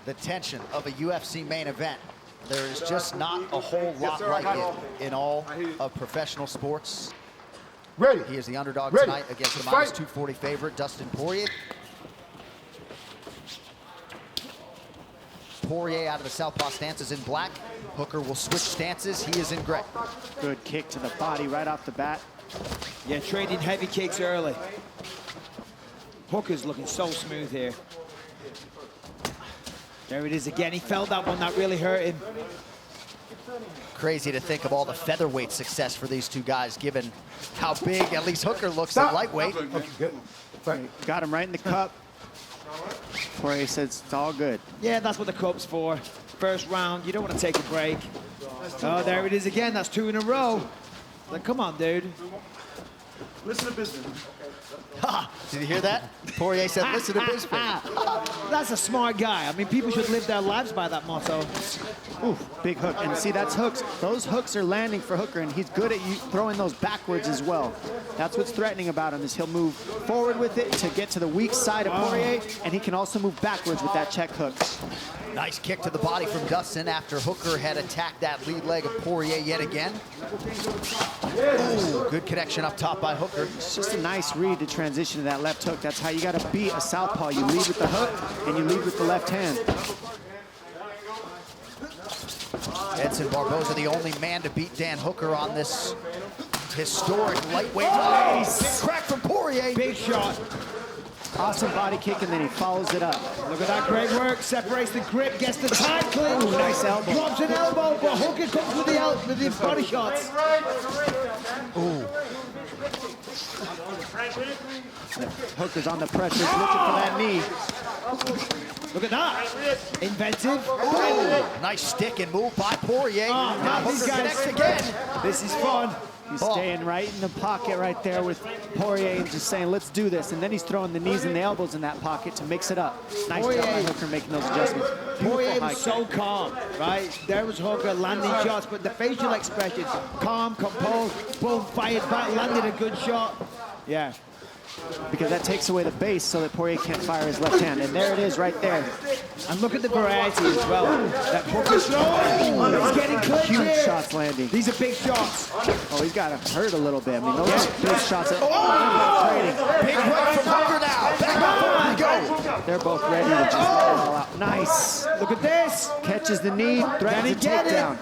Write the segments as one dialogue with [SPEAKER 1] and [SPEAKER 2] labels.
[SPEAKER 1] The tension of a UFC main event. There is just not a whole lot like it in all of professional sports.
[SPEAKER 2] Ready.
[SPEAKER 1] He is the underdog
[SPEAKER 2] Ready.
[SPEAKER 1] tonight against the minus 240 favorite, Dustin Poirier. Poirier out of the southpaw stance is in black. Hooker will switch stances. He is in gray.
[SPEAKER 3] Good kick to the body right off the bat.
[SPEAKER 4] Yeah, trading heavy kicks early. Hooker's looking so smooth here. There it is again. He felt that one. That really hurt him.
[SPEAKER 1] Crazy to think of all the featherweight success for these two guys, given how big at least Hooker looks at lightweight.
[SPEAKER 2] Okay, good.
[SPEAKER 3] Got him right in the cup. Poirier says it's all good.
[SPEAKER 4] Yeah, that's what the cup's for. First round, you don't want to take a break. Oh, there it is again. That's 2 in a row. Like, come on, dude.
[SPEAKER 2] Listen to business.
[SPEAKER 1] Ha! Did you hear that? Poirier said, listen to business.
[SPEAKER 4] That's a smart guy. I mean, people should live their lives by that motto.
[SPEAKER 3] Ooh, big hook. And see, that's hooks. Those hooks are landing for Hooker, and he's good at throwing those backwards as well. That's what's threatening about him, is he'll move forward with it to get to the weak side of Poirier, and he can also move backwards with that check hook.
[SPEAKER 1] Nice kick to the body from Dustin after Hooker had attacked that lead leg of Poirier yet again. Ooh, good connection up top by Hooker.
[SPEAKER 3] It's just a nice read to transition to that left hook. That's how you got to beat a southpaw. You lead with the hook, and you lead with the left hand.
[SPEAKER 1] Edson Barboza, the only man to beat Dan Hooker on this historic lightweight. Nice! Big crack from Poirier.
[SPEAKER 4] Big shot.
[SPEAKER 3] Awesome body kick, and then he follows it up.
[SPEAKER 4] Look at that great work. Separates the grip, gets the tight clinch.
[SPEAKER 3] Ooh, nice elbow.
[SPEAKER 4] Drops an elbow, but Hooker comes with the body shots.
[SPEAKER 1] Ooh.
[SPEAKER 3] Hooker's on the pressure, looking for that knee.
[SPEAKER 4] Look at that. Inventive.
[SPEAKER 1] Ooh, nice stick and move by Poirier. Now Hooker connects again.
[SPEAKER 4] This is fun.
[SPEAKER 3] He's staying right in the pocket right there with Poirier and just saying, let's do this. And then he's throwing the knees and the elbows in that pocket to mix it up. Nice job by Hooker making those adjustments.
[SPEAKER 4] Poirier was so calm, right? There was Hooker landing shots, but the facial expression, calm, composed, boom, fired back, landed a good shot. Yeah.
[SPEAKER 3] Because that takes away the base so that Poirier can't fire his left hand. And there it is right there.
[SPEAKER 4] And look at the variety as well. That Hooker's throwing. He's getting clipped
[SPEAKER 3] Huge
[SPEAKER 4] here.
[SPEAKER 3] shots landing.
[SPEAKER 4] These are big shots.
[SPEAKER 3] Oh, he's got him hurt a little bit. I mean, those shots are trading.
[SPEAKER 1] Big right from Hooker now. Back up, we go.
[SPEAKER 3] They're both ready to just let it all out. Nice.
[SPEAKER 4] Look at this.
[SPEAKER 3] Catches the knee, threatens the takedown.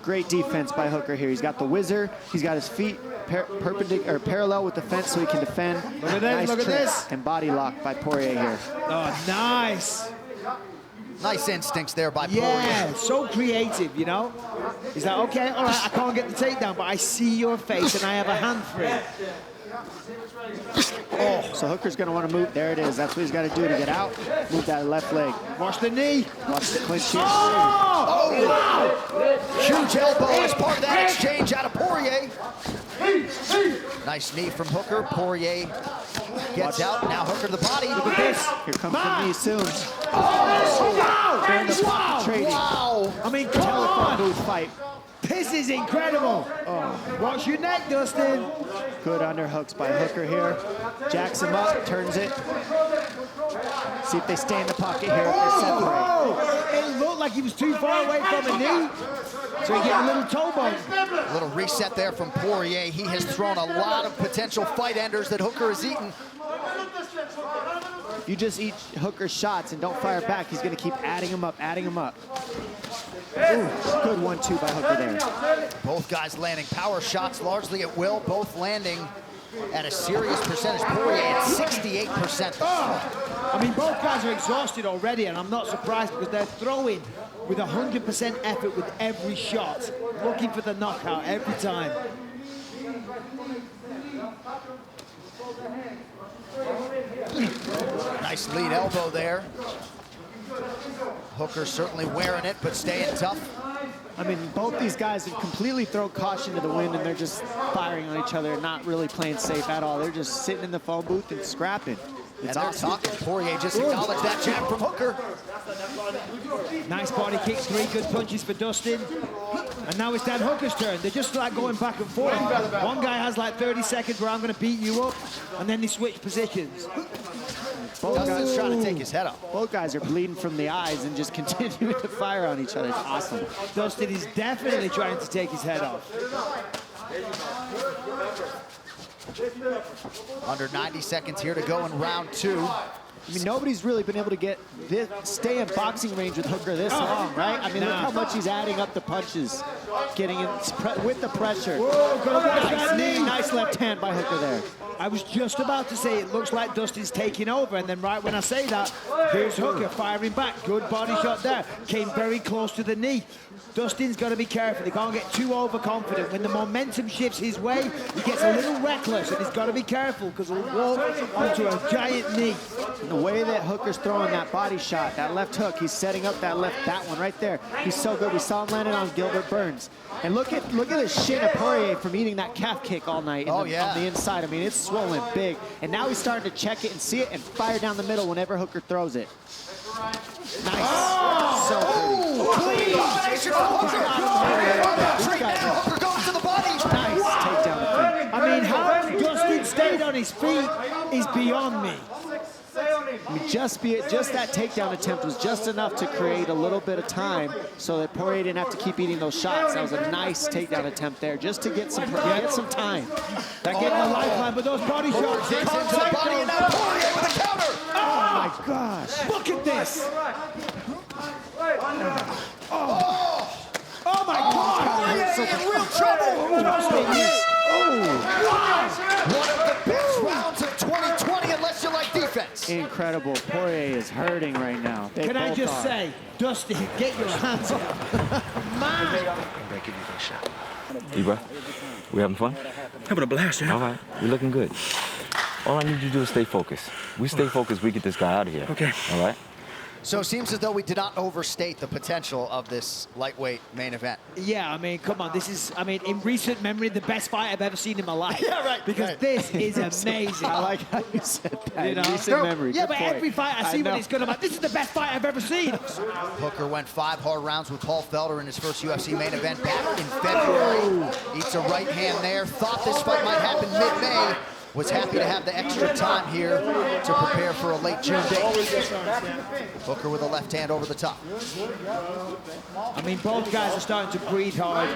[SPEAKER 3] Great defense by Hooker here. He's got the whizzer. He's got his feet perpendicular or parallel with the fence so he can defend.
[SPEAKER 4] Look at this,
[SPEAKER 3] nice
[SPEAKER 4] look at
[SPEAKER 3] trick
[SPEAKER 4] this.
[SPEAKER 3] And body lock by Poirier here.
[SPEAKER 4] Oh, nice.
[SPEAKER 1] Nice instincts there by
[SPEAKER 4] Yeah,
[SPEAKER 1] Poirier.
[SPEAKER 4] so creative, you know? He's like, okay, all right, I can't get the takedown, but I see your face and I have a hand for it.
[SPEAKER 3] Oh, so Hooker's going to want to move. There it is. That's what he's got to do to get out. Move that left leg.
[SPEAKER 4] Watch the knee.
[SPEAKER 3] Watch the clinch here.
[SPEAKER 1] Oh, wow. Huge elbow as part of that exchange out of Poirier. Nice knee from Hooker. Poirier gets out. Now Hooker to the body. Look at this.
[SPEAKER 3] Here comes the knee soon.
[SPEAKER 4] Oh, wow.
[SPEAKER 3] They're in the pocket trading.
[SPEAKER 1] Wow.
[SPEAKER 4] I mean, come
[SPEAKER 3] Telephone
[SPEAKER 4] on.
[SPEAKER 3] booth fight.
[SPEAKER 4] This is incredible. Oh. Watch your neck, Dustin.
[SPEAKER 3] Good underhooks by Hooker here. Jacks him up, turns it. See if they stay in the pocket here, if they separate.
[SPEAKER 4] Oh, it looked like he was too far away from the knee. So he get a little toe bone.
[SPEAKER 1] A little reset there from Poirier. He has thrown a lot of potential fight enders that Hooker has eaten.
[SPEAKER 3] If you just eat Hooker's shots and don't fire back, he's going to keep adding them up, adding them up. Ooh, good 1-2 by Hooker there.
[SPEAKER 1] Both guys landing power shots largely at will, both landing at a serious percentage. Poirier at 68%.
[SPEAKER 4] I mean, both guys are exhausted already, and I'm not surprised because they're throwing with 100% effort with every shot, looking for the knockout every time.
[SPEAKER 1] Nice lead elbow there. Hooker certainly wearing it, but staying tough.
[SPEAKER 3] I mean, both these guys have completely thrown caution to the wind, and they're just firing on each other and not really playing safe at all. They're just sitting in the phone booth and scrapping.
[SPEAKER 1] And they're talking. Poirier just acknowledged that jab from Hooker.
[SPEAKER 4] Nice body kicks, 3 good punches for Dustin. And now it's Dan Hooker's turn. They're just like going back and forth. One guy has like 30 seconds where I'm going to beat you up, and then they switch positions.
[SPEAKER 1] Dustin's trying to take his head off.
[SPEAKER 3] Both guys are bleeding from the eyes and just continuing to fire on each other. It's awesome.
[SPEAKER 4] Dustin is definitely trying to take his head off.
[SPEAKER 1] Under 90 seconds here to go in round 2.
[SPEAKER 3] I mean, nobody's really been able to stay in boxing range with Hooker this long, right? I mean, look how much he's adding up the punches, getting in with the pressure.
[SPEAKER 4] Whoa,
[SPEAKER 3] nice knee, nice left hand by Hooker there.
[SPEAKER 4] I was just about to say it looks like Dustin's taking over, and then right when I say that, here's Hooker firing back. Good body shot there. Came very close to the knee. Dustin's got to be careful. He can't get too overconfident. When the momentum shifts his way, he gets a little reckless, and he's got to be careful because he'll walk onto a giant knee.
[SPEAKER 3] The way that Hooker's throwing that body shot, that left hook, he's setting up that one right there. He's so good. We saw him landing on Gilbert Burns. And look at the shin of Poirier from eating that calf kick all night on the inside. I mean, it's swollen big. And now he's starting to check it and see it and fire down the middle whenever Hooker throws it. Nice. So pretty.
[SPEAKER 1] Hooker goes to the body.
[SPEAKER 3] Nice takedown.
[SPEAKER 4] I mean, how Dustin stayed on his feet is beyond me.
[SPEAKER 3] I mean, just that takedown attempt was just enough to create a little bit of time so that Poirier didn't have to keep eating those shots. That was a nice takedown attempt there, just to get some time.
[SPEAKER 4] They're getting a lifeline, but those body shots.
[SPEAKER 1] Comes to the body, and now Poirier with a counter.
[SPEAKER 3] Oh my gosh!
[SPEAKER 4] Look at this! Oh my God!
[SPEAKER 1] Poirier in real trouble. One of the best rounds of 2020, unless you like defense.
[SPEAKER 3] Incredible. Poirier is hurting right now.
[SPEAKER 4] Can I just say, Dustin, get your hands up. Man!
[SPEAKER 5] Bro, we having fun?
[SPEAKER 2] Having a blast, yeah.
[SPEAKER 5] All right, you're looking good. All I need you to do is stay focused. We stay focused, we get this guy out of here.
[SPEAKER 2] Okay.
[SPEAKER 5] All right?
[SPEAKER 1] So it seems as though we did not overstate the potential of this lightweight main event.
[SPEAKER 4] Yeah, I mean, come on. This is, I mean, in recent memory, the best fight I've ever seen in my life.
[SPEAKER 1] Yeah, right.
[SPEAKER 4] Because this is amazing.
[SPEAKER 3] I like how you said that.
[SPEAKER 4] You know?
[SPEAKER 3] Recent memory.
[SPEAKER 4] Yeah,
[SPEAKER 3] Good
[SPEAKER 4] but
[SPEAKER 3] point.
[SPEAKER 4] every fight I see when it's good, I'm like, this is the best fight I've ever seen.
[SPEAKER 1] Hooker went 5 hard rounds with Paul Felder in his first UFC main event back in February. Eats a right hand there. Thought this fight might happen mid-May. Was happy to have the extra time here to prepare for a late June date. Hooker with a left hand over the top.
[SPEAKER 4] I mean, both guys are starting to breathe hard.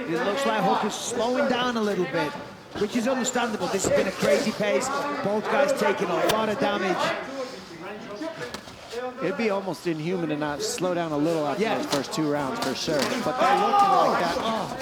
[SPEAKER 4] It looks like Hooker's slowing down a little bit, which is understandable. This has been a crazy pace. Both guys taking a lot of damage.
[SPEAKER 3] It'd be almost inhuman to not slow down a little after those first 2 rounds for sure. But they're looking like that. Oh.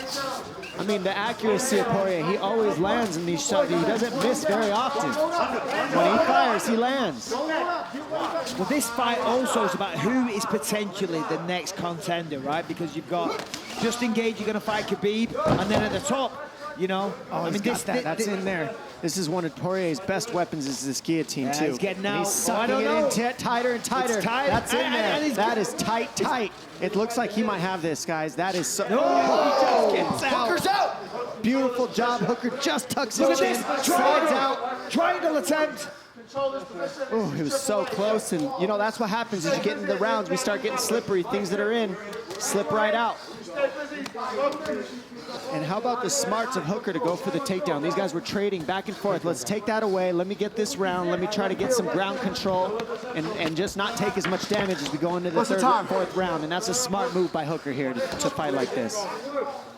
[SPEAKER 3] I mean, the accuracy of Poirier, he always lands in these shots. He doesn't miss very often. When he fires, he lands.
[SPEAKER 4] Well, this fight also is about who is potentially the next contender, right? Because you've got Justin Gage, you're going to fight Khabib, and then at the top, you know.
[SPEAKER 3] Oh, I mean, that's in there. This is one of Poirier's best weapons, is this guillotine, too.
[SPEAKER 4] He's getting out.
[SPEAKER 3] And he's sucking it in tighter and tighter.
[SPEAKER 4] It's tight.
[SPEAKER 3] That's in there. That is tight, tight. It looks like he might have this, guys. That is so...
[SPEAKER 4] No!
[SPEAKER 3] He just gets out.
[SPEAKER 1] Hooker's out!
[SPEAKER 3] Beautiful job. Hooker just tucks his chin, slides out.
[SPEAKER 4] Triangle attempt.
[SPEAKER 3] Oh, it was so close, and you know, that's what happens as you get into the rounds. We start getting slippery. Things that are in slip right out. And how about the smarts of Hooker to go for the takedown? These guys were trading back and forth. Let's take that away. Let me get this round. Let me try to get some ground control and just not take as much damage as we go into the third and fourth round. And that's a smart move by Hooker here to fight like this.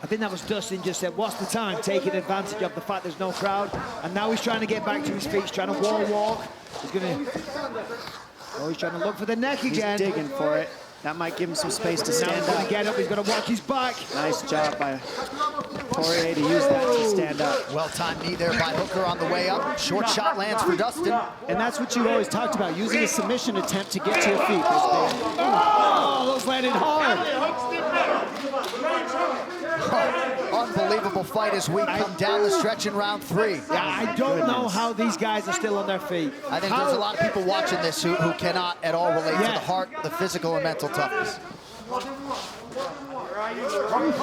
[SPEAKER 4] I think that was Dustin just said, what's the time? Taking advantage of the fact there's no crowd. And now he's trying to get back to his feet. He's trying to wall walk. He's going to... Oh, he's trying to look for the neck again.
[SPEAKER 3] He's digging for it. That might give him some space to stand
[SPEAKER 4] He's going
[SPEAKER 3] up.
[SPEAKER 4] to get up. He's going to watch his back.
[SPEAKER 3] Nice job by Poirier to use that to stand up.
[SPEAKER 1] Well-timed knee there by Hooker on the way up. Short shot lands for Dustin.
[SPEAKER 3] And that's what you always talked about, using a submission attempt to get to your feet.
[SPEAKER 4] Oh, those landed hard.
[SPEAKER 1] Unbelievable fight as we come down the stretch in round 3.
[SPEAKER 4] Yeah, I don't know how these guys are still on their feet.
[SPEAKER 1] I think there's a lot of people watching this who cannot at all relate to the heart, the physical, and mental toughness.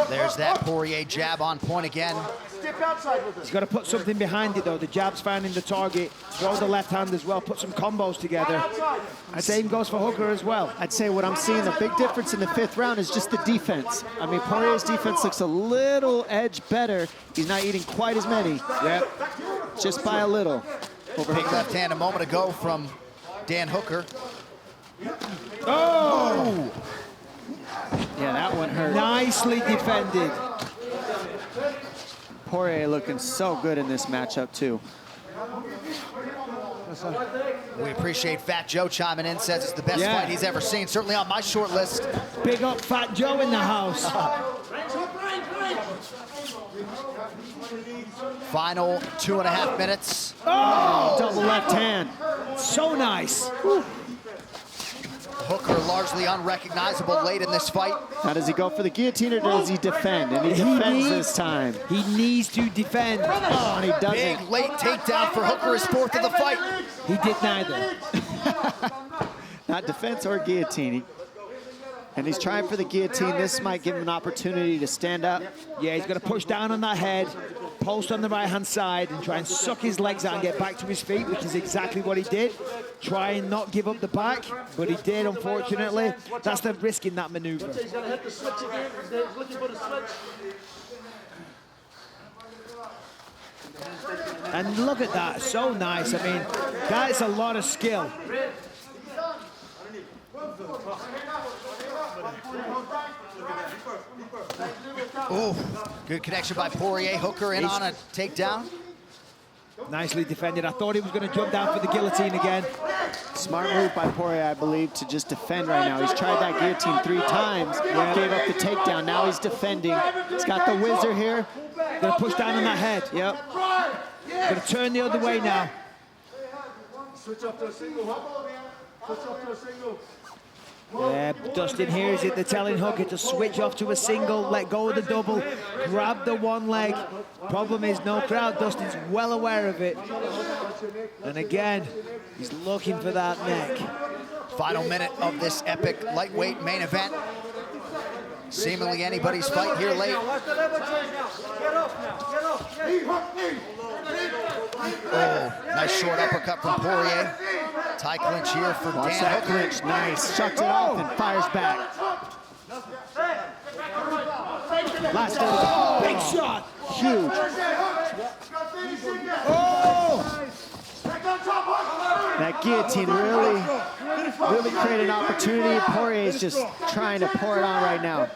[SPEAKER 1] There's that Poirier jab on point again.
[SPEAKER 4] He's got to put something behind it, though. The jab's finding the target. Throw the left hand as well. Put some combos together. Same goes for Hooker as well.
[SPEAKER 3] I'd say what I'm seeing, the big difference in the 5th round is just the defense. I mean, Poirier's defense looks a little edge better. He's not eating quite as many.
[SPEAKER 4] Yep.
[SPEAKER 3] Just by a little.
[SPEAKER 1] Big left hand a moment ago from Dan Hooker.
[SPEAKER 4] Oh!
[SPEAKER 3] Yeah, that one hurt.
[SPEAKER 4] Nicely defended.
[SPEAKER 3] Poirier looking so good in this matchup, too.
[SPEAKER 1] We appreciate Fat Joe chiming in, says it's the best fight he's ever seen, certainly on my short list.
[SPEAKER 4] Big up Fat Joe in the house.
[SPEAKER 1] Final 2.5 minutes.
[SPEAKER 4] Oh!
[SPEAKER 3] Double left hand.
[SPEAKER 4] So nice.
[SPEAKER 1] Hooker largely unrecognizable late in this fight.
[SPEAKER 3] Now, does he go for the guillotine or does he defend? And he defends this time.
[SPEAKER 4] He needs to defend.
[SPEAKER 3] Oh, and he doesn't.
[SPEAKER 1] Big late takedown for Hooker, his fourth of the fight.
[SPEAKER 4] He did neither.
[SPEAKER 3] Not defense or guillotine. And he's trying for the guillotine. This might give him an opportunity to stand up.
[SPEAKER 4] Yeah, he's going to push down on that head, post on the right-hand side, and try and suck his legs out and get back to his feet, which is exactly what he did. Try and not give up the back, but he did, unfortunately. That's the risk in that maneuver.
[SPEAKER 2] He's gonna hit the switch again. He's looking for the switch.
[SPEAKER 4] And look at that, so nice. I mean, that is a lot of skill.
[SPEAKER 1] Ooh, good connection by Poirier. Hooker in on a takedown.
[SPEAKER 4] Nicely defended. I thought he was going to jump down for the guillotine again.
[SPEAKER 3] Smart move by Poirier, I believe, to just defend right now. He's tried that guillotine 3 times, gave up the takedown. Now he's defending. He's got the whizzer here.
[SPEAKER 4] Going to push down on that head.
[SPEAKER 3] Yep.
[SPEAKER 4] Going to turn the other way now.
[SPEAKER 2] Switch up to a single. Switch up to a single.
[SPEAKER 4] Yeah, Dustin hears it. They're telling Hooker to switch off to a single, let go of the double, grab the one leg. Problem is, no crowd. Dustin's well aware of it. And again, he's looking for that neck.
[SPEAKER 1] Final minute of this epic lightweight main event. Seemingly anybody's fight here late. Oh, nice short uppercut from Poirier. Tie clinch here for
[SPEAKER 3] Watch
[SPEAKER 1] Dan
[SPEAKER 3] that
[SPEAKER 1] Hooker.
[SPEAKER 3] clinch. Nice. Shucks it off and fires back. Last
[SPEAKER 4] Big shot.
[SPEAKER 3] huge.
[SPEAKER 4] Oh!
[SPEAKER 3] That guillotine really created an opportunity. Poirier's just trying to pour it on right now.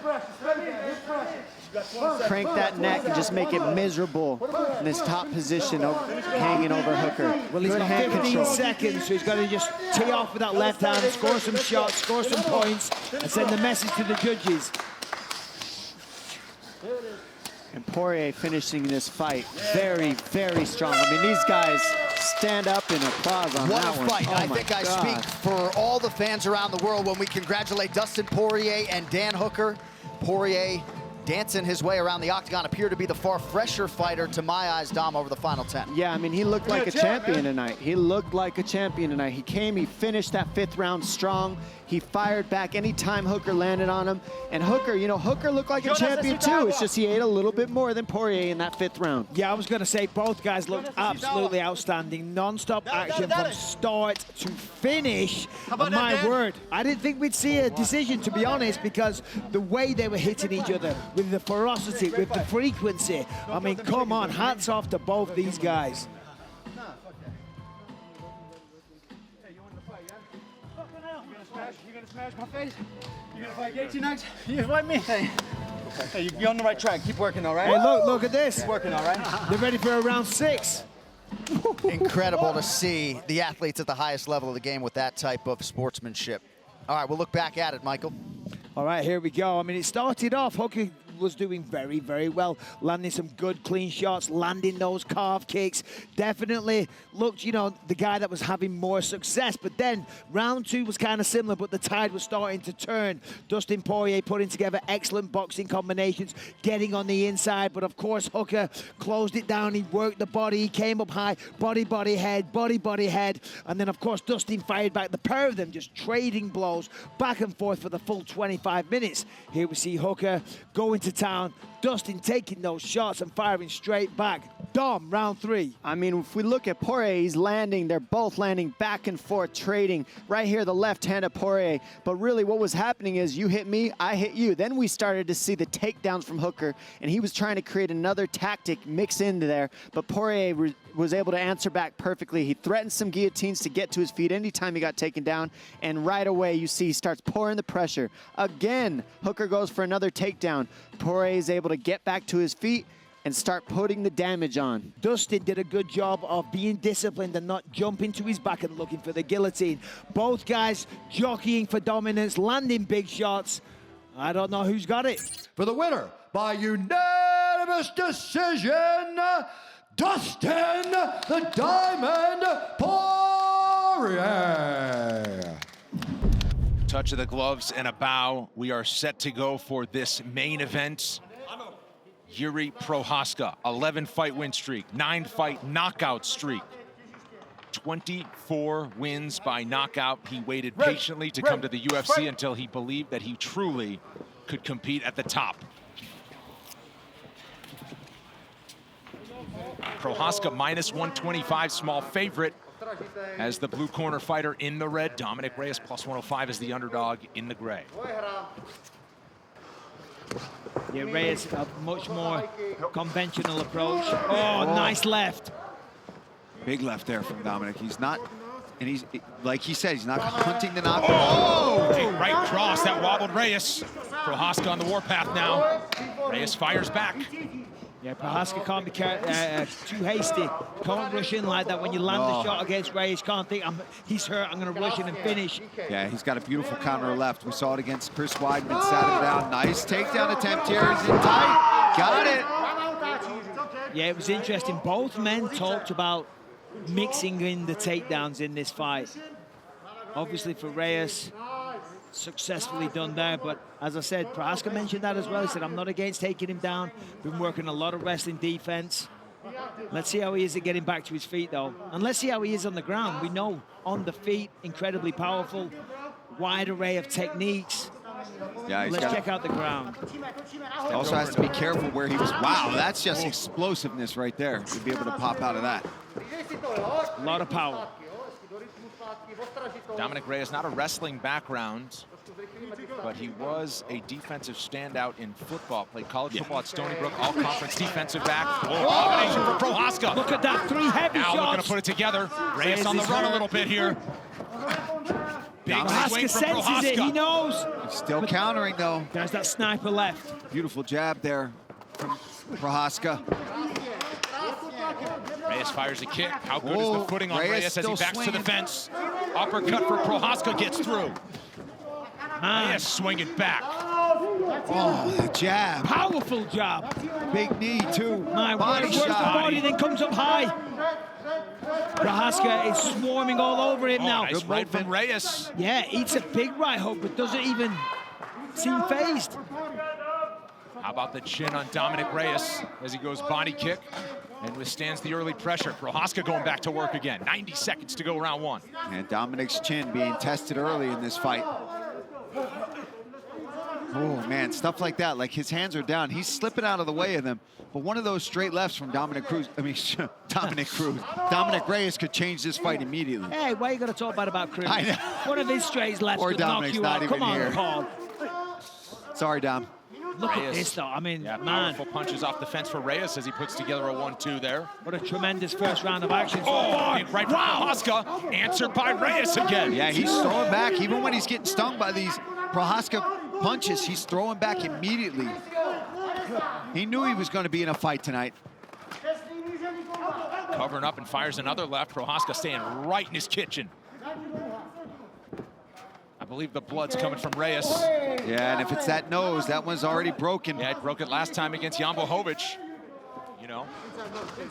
[SPEAKER 3] Crank that neck and just make it miserable in this top position, hanging over Hooker.
[SPEAKER 4] Well, he's
[SPEAKER 3] Good
[SPEAKER 4] got
[SPEAKER 3] hand
[SPEAKER 4] 15
[SPEAKER 3] control.
[SPEAKER 4] seconds, so he's got to just tee off with that left hand, score some shots, score some points, and send the message to the judges.
[SPEAKER 3] And Poirier finishing this fight very, very strong. I mean, these guys stand up in applause on
[SPEAKER 1] What
[SPEAKER 3] that
[SPEAKER 1] a
[SPEAKER 3] one.
[SPEAKER 1] fight.
[SPEAKER 3] Oh
[SPEAKER 1] I
[SPEAKER 3] my
[SPEAKER 1] think I
[SPEAKER 3] God.
[SPEAKER 1] speak for all the fans around the world when we congratulate Dustin Poirier and Dan Hooker. Poirier dancing his way around the octagon, appeared to be the far fresher fighter to my eyes, Dom, over the final 10.
[SPEAKER 3] Yeah, I mean, he looked like a champion tonight. He looked like a champion tonight. He came, he finished that 5th round strong. He fired back anytime Hooker landed on him. And Hooker, you know, Hooker looked like a champion too. It's just he ate a little bit more than Poirier in that 5th round.
[SPEAKER 4] Yeah, I was going to say both guys looked absolutely outstanding. Non-stop action from start to finish. And my word, I didn't think we'd see a decision, to be honest, because the way they were hitting each other, with the ferocity, with the frequency. I mean, come on, hats off to both these guys.
[SPEAKER 6] You're gonna smash my face? You're gonna fight Gaethje next? You fight me? Hey, you're on the right track. Keep working, all right?
[SPEAKER 4] Hey, look at this.
[SPEAKER 6] Keep working, all right?
[SPEAKER 4] They're ready for a round 6.
[SPEAKER 1] Incredible to see the athletes at the highest level of the game with that type of sportsmanship. All right, we'll look back at it, Michael.
[SPEAKER 4] All right, here we go. I mean, it started off, Hooker was doing very, very well, landing some good, clean shots, landing those calf kicks. Definitely looked, you know, the guy that was having more success. But then round 2 was kind of similar, but the tide was starting to turn. Dustin Poirier putting together excellent boxing combinations, getting on the inside. But of course, Hooker closed it down. He worked the body. He came up high, body, head, body, head. And then, of course, Dustin fired back. The pair of them just trading blows back and forth for the full 25 minutes. Here we see Hooker going to town. Dustin taking those shots and firing straight back. Dom, round 3.
[SPEAKER 3] I mean, if we look at Poirier, he's landing. They're both landing back and forth, trading. Right here, the left hand of Poirier. But really what was happening is you hit me, I hit you. Then we started to see the takedowns from Hooker, and he was trying to create another tactic mix into there. But Poirier was able to answer back perfectly. He threatened some guillotines to get to his feet anytime he got taken down. And right away, you see he starts pouring the pressure. Again, Hooker goes for another takedown. Poirier is able to get back to his feet and start putting the damage on.
[SPEAKER 4] Dustin did a good job of being disciplined and not jumping to his back and looking for the guillotine. Both guys jockeying for dominance, landing big shots. I don't know who's got it.
[SPEAKER 2] For the winner by unanimous decision, Dustin the Diamond Poirier.
[SPEAKER 7] Touch of the gloves and a bow. We are set to go for this main event. Yuri Prochazka, 11-fight win streak, 9-fight knockout streak, 24 wins by knockout. He waited patiently to come to the UFC until he believed that he truly could compete at the top. Prochazka minus 125, small favorite as the blue corner fighter in the red. Dominic Reyes plus 105 is the underdog in the gray.
[SPEAKER 4] Yeah, Reyes a much more conventional approach. Oh, nice left.
[SPEAKER 8] Big left there from Dominic. He's not, and he's, like he said, he's not hunting the knockout. Oh!
[SPEAKER 7] Big right cross, that wobbled Reyes. Prochazka on the warpath now. Reyes fires back.
[SPEAKER 4] Yeah, Prochazka can't be too hasty. Can't rush in like that when you land the shot against Reyes. Can't think, he's hurt, I'm going to rush in and finish.
[SPEAKER 8] Yeah, he's got a beautiful counter left. We saw it against Chris Weidman, sat him down. Nice takedown attempt here. He's in tight. Got it.
[SPEAKER 4] Yeah, it was interesting. Both men talked about mixing in the takedowns in this fight. Obviously for Reyes, successfully done there, but as I said, Prochazka mentioned that as well. He said, I'm not against taking him down. Been working a lot of wrestling defense. Let's see how he is at getting back to his feet, though. And let's see how he is on the ground. We know on the feet, incredibly powerful, wide array of techniques.
[SPEAKER 8] Yeah,
[SPEAKER 4] let's check out the ground.
[SPEAKER 8] He also has to be careful where he was. Wow, that's just explosiveness right there to be able to pop out of that.
[SPEAKER 4] A lot of power.
[SPEAKER 7] Dominic Reyes, not a wrestling background, but he was a defensive standout in football. Played college football at Stony Brook, all-conference defensive back. Combination for Prochazka.
[SPEAKER 4] Look at that, 3 heavy shots.
[SPEAKER 7] Now looking to put it together. Reyes on the run a little bit here. Big swing from
[SPEAKER 4] senses it, he knows.
[SPEAKER 8] He's still countering, though.
[SPEAKER 4] There's that sniper left.
[SPEAKER 8] Beautiful jab there from Prochazka.
[SPEAKER 7] Reyes fires a kick. How good is the footing on Reyes as he backs to the fence? Uppercut for Prochazka gets through. Reyes swinging back.
[SPEAKER 8] Oh, the jab.
[SPEAKER 4] Powerful jab.
[SPEAKER 8] Big knee, too.
[SPEAKER 4] My body shot. The body then comes up high. Prochazka is swarming all over him now.
[SPEAKER 7] Nice right from Reyes.
[SPEAKER 4] Yeah, eats a big right hook, but doesn't even seem phased.
[SPEAKER 7] How about the chin on Dominic Reyes as he goes body kick and withstands the early pressure. Prochazka going back to work again. 90 seconds to go round 1.
[SPEAKER 8] And Dominic's chin being tested early in this fight. Oh, man, stuff like that. Like, his hands are down. He's slipping out of the way of them. But one of those straight lefts from Dominic Reyes could change this fight immediately.
[SPEAKER 4] Hey, why are you going to talk about Cruz?
[SPEAKER 8] I know.
[SPEAKER 4] One of his straight lefts
[SPEAKER 8] Or
[SPEAKER 4] could
[SPEAKER 8] Dominic's
[SPEAKER 4] knock you out. Come on,
[SPEAKER 8] here.
[SPEAKER 4] Paul.
[SPEAKER 8] Sorry, Dom.
[SPEAKER 4] Look
[SPEAKER 7] Reyes.
[SPEAKER 4] at this, though. I mean,
[SPEAKER 7] Yeah,
[SPEAKER 4] man.
[SPEAKER 7] powerful punches off the fence for Reyes as he puts together a 1-2 there.
[SPEAKER 4] What a tremendous first round of action.
[SPEAKER 7] Oh, right from Prochazka, answered by Reyes again.
[SPEAKER 8] Yeah, he's throwing back. Even when he's getting stung by these Prochazka punches, he's throwing back immediately. He knew he was going to be in a fight tonight.
[SPEAKER 7] Covering up and fires another left. Prochazka staying right in his kitchen. I believe the blood's coming from Reyes.
[SPEAKER 8] Yeah, and if it's that nose, that one's already broken.
[SPEAKER 7] Yeah, it broke it last time against Jambo Hovic. You know. Justin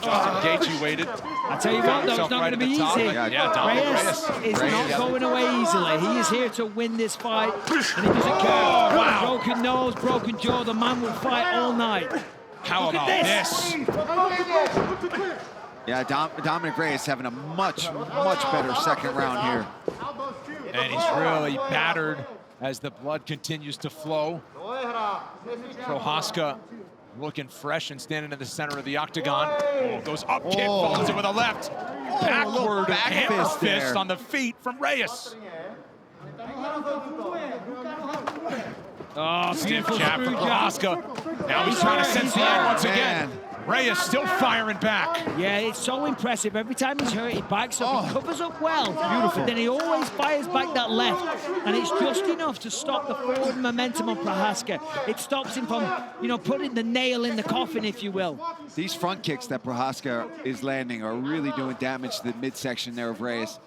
[SPEAKER 7] Gaethje waited.
[SPEAKER 4] I tell you what, though, it's not going to be easy.
[SPEAKER 7] Yeah, Dominic
[SPEAKER 4] Reyes is not going away easily. He is here to win this fight, and he doesn't care. Broken nose, broken jaw, the man will fight all night.
[SPEAKER 7] How about this?
[SPEAKER 8] Yeah, Dominic Reyes having a much better second round here.
[SPEAKER 7] And he's really battered as the blood continues to flow. Prochazka looking fresh and standing in the center of the octagon. Oh, goes up kick, follows it with a left. Backward hammer fist on the feet from Reyes.
[SPEAKER 4] Oh,
[SPEAKER 7] Stiff jab from Prochazka. Now he's trying to sense the end once again. Reyes still firing back.
[SPEAKER 4] Yeah, it's so impressive. Every time he's hurt, he backs up, he covers up well. Beautiful. But then he always fires back that left, and it's just enough to stop the forward momentum on Prochazka. It stops him from, you know, putting the nail in the coffin, if you will.
[SPEAKER 8] These front kicks that Prochazka is landing are really doing damage to the midsection there of Reyes.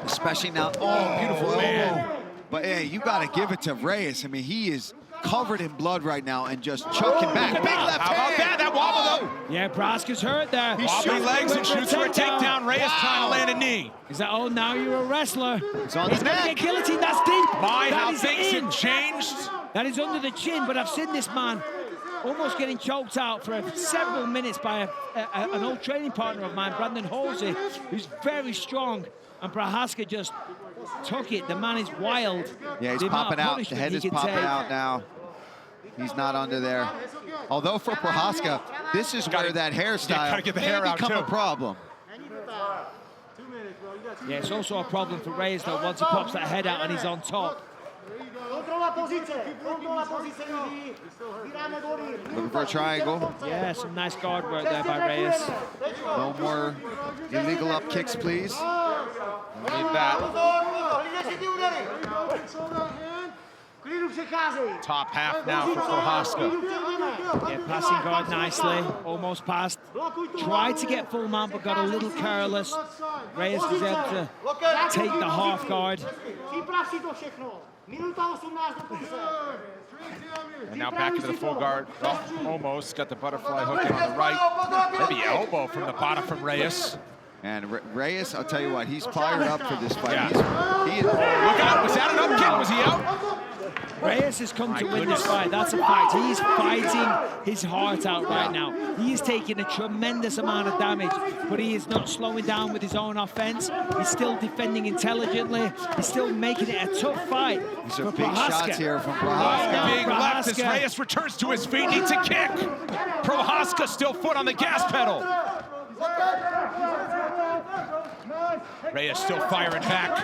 [SPEAKER 8] Especially now, beautiful elbow. But hey, you got to give it to Reyes. I mean, he is covered in blood right now and just chucking back. Big left
[SPEAKER 7] How about that? That wobble though.
[SPEAKER 4] Yeah, Prochazka's hurt there.
[SPEAKER 7] He wobbly legs and shoots for a takedown. Reyes trying to land a knee.
[SPEAKER 4] Is that, oh, now you're a wrestler.
[SPEAKER 8] It's on
[SPEAKER 4] He's
[SPEAKER 8] the
[SPEAKER 4] going to
[SPEAKER 8] neck.
[SPEAKER 4] get guillotine. That's deep.
[SPEAKER 7] My,
[SPEAKER 4] That
[SPEAKER 7] how
[SPEAKER 4] is
[SPEAKER 7] things
[SPEAKER 4] in.
[SPEAKER 7] have changed.
[SPEAKER 4] That is under the chin, but I've seen this man almost getting choked out for several minutes by an old training partner of mine, Brandon Halsey, who's very strong. And Prochazka just took it. The man is wild.
[SPEAKER 8] Yeah, he's
[SPEAKER 4] The amount
[SPEAKER 8] popping
[SPEAKER 4] of
[SPEAKER 8] out. The
[SPEAKER 4] punishment
[SPEAKER 8] head
[SPEAKER 4] he
[SPEAKER 8] is
[SPEAKER 4] can
[SPEAKER 8] popping
[SPEAKER 4] take.
[SPEAKER 8] out now. He's not under there. Although for Prochazka, this is where that hairstyle
[SPEAKER 7] gotta get the hair
[SPEAKER 8] may
[SPEAKER 7] out,
[SPEAKER 8] become
[SPEAKER 7] too.
[SPEAKER 8] a problem.
[SPEAKER 4] Yeah, it's also a problem for Reyes, though, once he pops that head out and he's on top.
[SPEAKER 8] Looking for a triangle.
[SPEAKER 4] Yeah, some nice guard work there by Reyes.
[SPEAKER 8] No more illegal up kicks, please.
[SPEAKER 7] Need that. Top half now for Prochazka.
[SPEAKER 4] Yeah, passing guard nicely, almost passed. Tried to get full mount, but got a little careless. Reyes was able to take the half guard.
[SPEAKER 7] And now back into the full guard. Oh, almost got the butterfly hook in on the right. Maybe elbow from the bottom from Reyes.
[SPEAKER 8] And Reyes, I'll tell you what, he's fired up for this fight.
[SPEAKER 7] Yeah.
[SPEAKER 8] He is,
[SPEAKER 7] Look out, was that an up kick? Was he out?
[SPEAKER 4] Reyes has come to win
[SPEAKER 7] goodness.
[SPEAKER 4] this fight. That's a fact. He's fighting his heart out right now. He is taking a tremendous amount of damage, but he is not slowing down with his own offense. He's still defending intelligently. He's still making it a tough fight.
[SPEAKER 8] These are
[SPEAKER 4] for
[SPEAKER 8] big
[SPEAKER 4] Prochazka.
[SPEAKER 8] shots here from
[SPEAKER 4] Right now,
[SPEAKER 8] Prochazka.
[SPEAKER 7] Big left as
[SPEAKER 4] Prochazka.
[SPEAKER 7] Reyes returns to his feet, needs a kick. Prochazka still foot on the gas pedal. Reyes still firing back.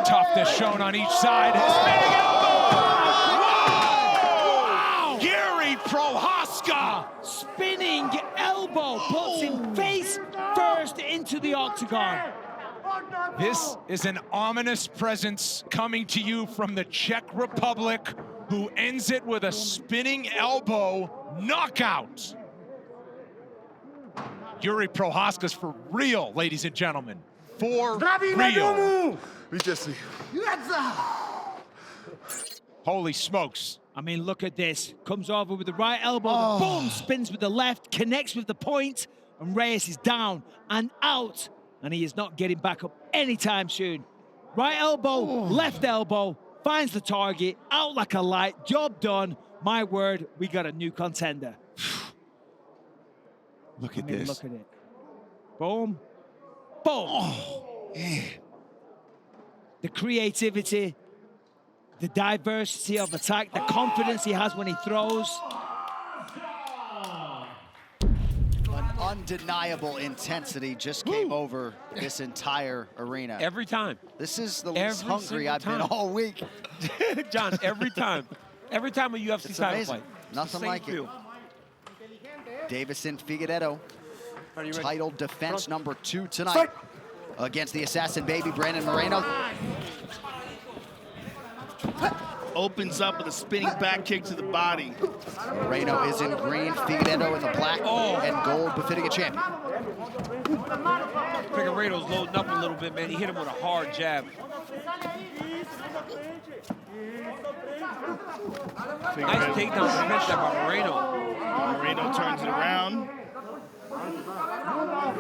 [SPEAKER 7] Toughness shown on each side. Spinning elbow! Wow! Gary Prochazka!
[SPEAKER 4] Spinning elbow puts him face first into the octagon.
[SPEAKER 7] This is an ominous presence coming to you from the Czech Republic, who ends it with a spinning elbow knockout. Yuri Prochazka's for real, ladies and gentlemen. For real. Holy smokes.
[SPEAKER 4] I mean, look at this. Comes over with the right elbow, boom, spins with the left, connects with the point, and Reyes is down and out, and he is not getting back up anytime soon. Right elbow, left elbow, finds the target, out like a light, job done. My word, we got a new contender.
[SPEAKER 8] Look at
[SPEAKER 4] I mean,
[SPEAKER 8] this.
[SPEAKER 4] look at it. Boom, boom. The creativity, the diversity of attack, the confidence he has when he throws.
[SPEAKER 1] An undeniable intensity just came over this entire arena.
[SPEAKER 5] Every time.
[SPEAKER 1] This is the least
[SPEAKER 5] Every
[SPEAKER 1] hungry
[SPEAKER 5] single
[SPEAKER 1] I've been
[SPEAKER 5] time.
[SPEAKER 1] all week.
[SPEAKER 5] John, every time. Every time a UFC
[SPEAKER 1] It's
[SPEAKER 5] title
[SPEAKER 1] amazing.
[SPEAKER 5] fight. It's
[SPEAKER 1] Nothing
[SPEAKER 5] the same
[SPEAKER 1] like it.
[SPEAKER 5] feel.
[SPEAKER 1] Davison Figueiredo, title defense number 2 tonight against the assassin baby Brandon Moreno.
[SPEAKER 9] Opens up with a spinning back kick to the body.
[SPEAKER 1] Moreno is in green, Figueiredo in the black and gold, befitting a champion.
[SPEAKER 5] Figueiredo's loading up a little bit, man. He hit him with a hard jab. Nice takedown defense there by Moreno.
[SPEAKER 9] Moreno turns it around.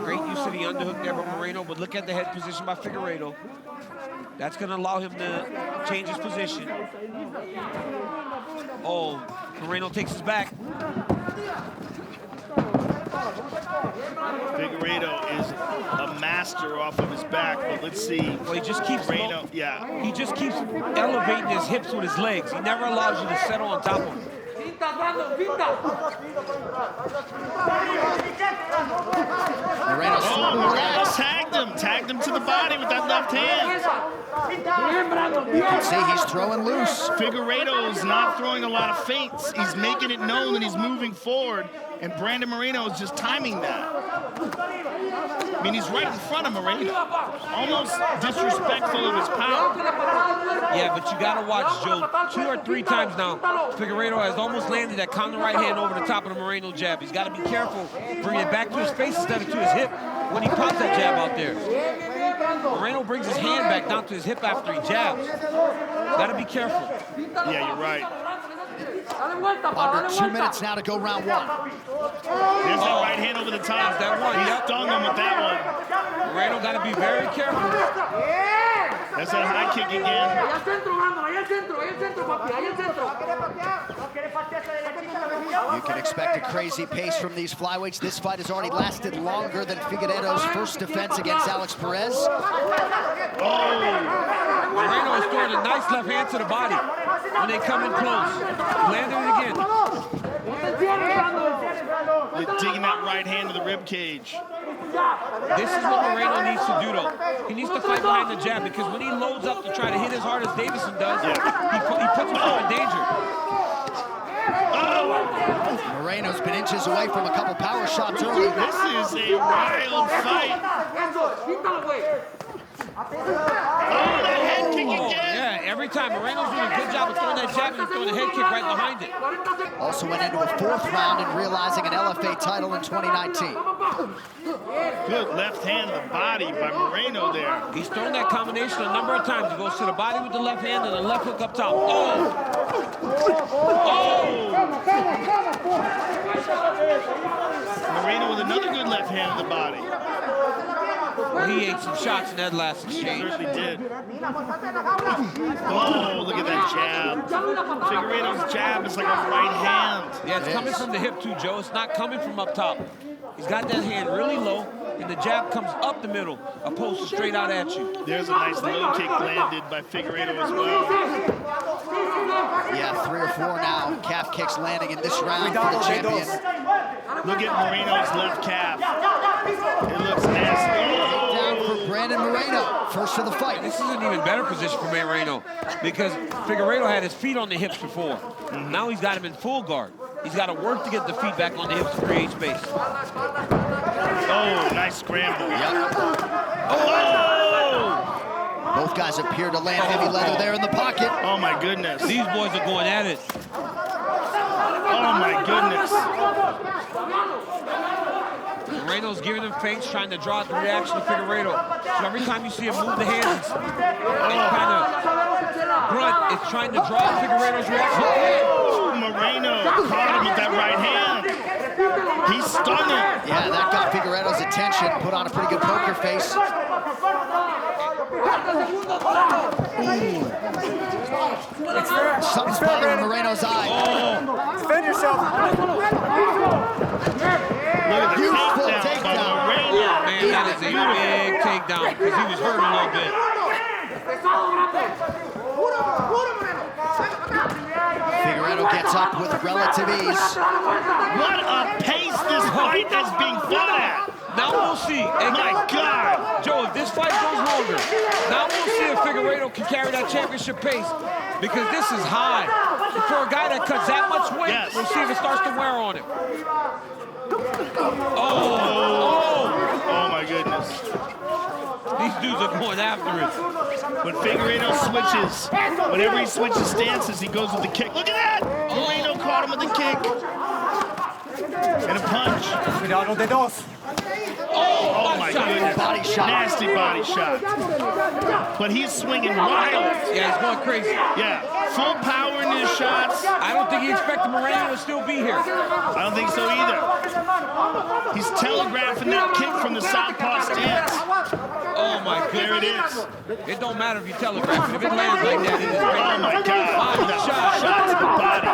[SPEAKER 5] Great use of the underhook there by Moreno, but look at the head position by Figueiredo. That's going to allow him to change his position. Oh, Moreno takes his back.
[SPEAKER 9] Figueiredo is a master off of his back, but let's see.
[SPEAKER 5] Well, he just keeps
[SPEAKER 9] Moreno,
[SPEAKER 5] He just keeps elevating his hips with his legs. He never allows you to settle on top of him.
[SPEAKER 9] Moreno tagged him to the body with that left hand.
[SPEAKER 1] You can see he's throwing loose.
[SPEAKER 9] Figueiredo is not throwing a lot of feints. He's making it known that he's moving forward, and Brandon Moreno is just timing that. I mean, he's right in front of Moreno. Almost disrespectful of his power.
[SPEAKER 5] Yeah, but you gotta watch, Joe. 2 or 3 times now, Figueiredo has almost landed that counter right hand over the top of the Moreno jab. He's gotta be careful, bring it back to his face instead of to his hip when he pops that jab out there. Moreno brings his hand back down to his hip after he jabs. Gotta be careful.
[SPEAKER 9] Yeah, you're right.
[SPEAKER 1] Under 2 minutes now to go round 1.
[SPEAKER 9] There's that right hand over the top.
[SPEAKER 5] That one.
[SPEAKER 9] He stung him with that one.
[SPEAKER 5] Moreno got to be very careful.
[SPEAKER 9] That's that high kick again.
[SPEAKER 1] You can expect a crazy pace from these flyweights. This fight has already lasted longer than Figueiredo's first defense against Alex Perez.
[SPEAKER 5] Moreno is throwing a nice left hand to the body when they come in close. Landed it again.
[SPEAKER 9] They're digging that right hand to the rib cage.
[SPEAKER 5] This is what Moreno needs to do, though. He needs to fight behind the jab, because when he loads up to try to hit as hard as Davison does, he puts himself in danger.
[SPEAKER 1] Moreno's been inches away from a couple power shots early.
[SPEAKER 9] This is a wild fight. Oh, that head kick again.
[SPEAKER 5] Yeah, every time. Moreno's doing a good job of throwing that jab and throwing a head kick right behind it.
[SPEAKER 1] Also went into a 4th round and realizing an LFA title in 2019.
[SPEAKER 9] Good left hand to the body by Moreno there.
[SPEAKER 5] He's thrown that combination a number of times. He goes to the body with the left hand and the left hook up top. Oh!
[SPEAKER 9] Moreno with another good left hand to the body.
[SPEAKER 5] Well, he ate some shots in that last exchange.
[SPEAKER 9] He certainly did. Oh, look at that jab. Figueiredo's jab is like a right hand.
[SPEAKER 5] Yeah, it's coming from the hip too, Joe. It's not coming from up top. He's got that hand really low, and the jab comes up the middle, opposed to straight out at you.
[SPEAKER 9] There's a nice low kick landed by Figueiredo as well.
[SPEAKER 1] Yeah, 3 or 4 now. Calf kicks landing in this round for the champion.
[SPEAKER 9] Look at Moreno's left calf. It looks nasty.
[SPEAKER 1] Down for Brandon Moreno, first of the fight.
[SPEAKER 5] This is an even better position for Moreno, because Figueiredo had his feet on the hips before. Now he's got him in full guard. He's got to work to get the feet back on the hips to create space.
[SPEAKER 9] Oh, nice scramble.
[SPEAKER 1] Yep.
[SPEAKER 9] Oh!
[SPEAKER 1] Both guys appear to land heavy leather there in the pocket.
[SPEAKER 9] Oh, my goodness.
[SPEAKER 5] These boys are going at it.
[SPEAKER 9] Oh, my goodness.
[SPEAKER 5] Moreno's giving him feints, trying to draw out the reaction of Figueiredo. So every time you see him move the hands and kind of grunt, it's trying to draw out Figueiredo's reaction.
[SPEAKER 9] Oh, Moreno caught him with that right hand. He stunned him.
[SPEAKER 1] Yeah, that got Figueiredo's attention. Put on a pretty good poker face. Something's bothering Moreno's eye.
[SPEAKER 6] Defend yourself.
[SPEAKER 9] Look at the
[SPEAKER 1] Beautiful
[SPEAKER 9] takedown by
[SPEAKER 1] takedown.
[SPEAKER 9] Moreno.
[SPEAKER 5] Man, that is a big takedown, because he was hurt a little bit.
[SPEAKER 1] Figueiredo gets up with relative ease.
[SPEAKER 9] What a pace this fight is being fought at.
[SPEAKER 5] Now we'll see.
[SPEAKER 9] Oh my God.
[SPEAKER 5] Joe, if this fight goes longer, now we'll see if Figueiredo can carry that championship pace, because this is high. For a guy that cuts that much weight,
[SPEAKER 9] Yes.
[SPEAKER 5] we'll see if it starts to wear on him.
[SPEAKER 9] Oh my goodness.
[SPEAKER 5] These dudes are going after it.
[SPEAKER 9] When Figueiredo switches, whenever he switches stances, he goes with the kick. Look at that! Moreno caught him with the kick. And a punch.
[SPEAKER 6] Cuidado de dos.
[SPEAKER 9] Oh my goodness.
[SPEAKER 1] Body shot.
[SPEAKER 9] Nasty body shot. But he's swinging wild.
[SPEAKER 5] Yeah, he's going crazy.
[SPEAKER 9] Yeah, full power in his shots.
[SPEAKER 5] I don't think he expected Moreno to still be here.
[SPEAKER 9] I don't think so either. He's telegraphing that kick from the southpaw stance.
[SPEAKER 5] Oh my
[SPEAKER 9] There
[SPEAKER 5] goodness.
[SPEAKER 9] it is.
[SPEAKER 5] It don't matter if you telegraph it. If it lands like that, it is great.
[SPEAKER 9] Oh my God.
[SPEAKER 5] Body shot.
[SPEAKER 9] Shot to the body.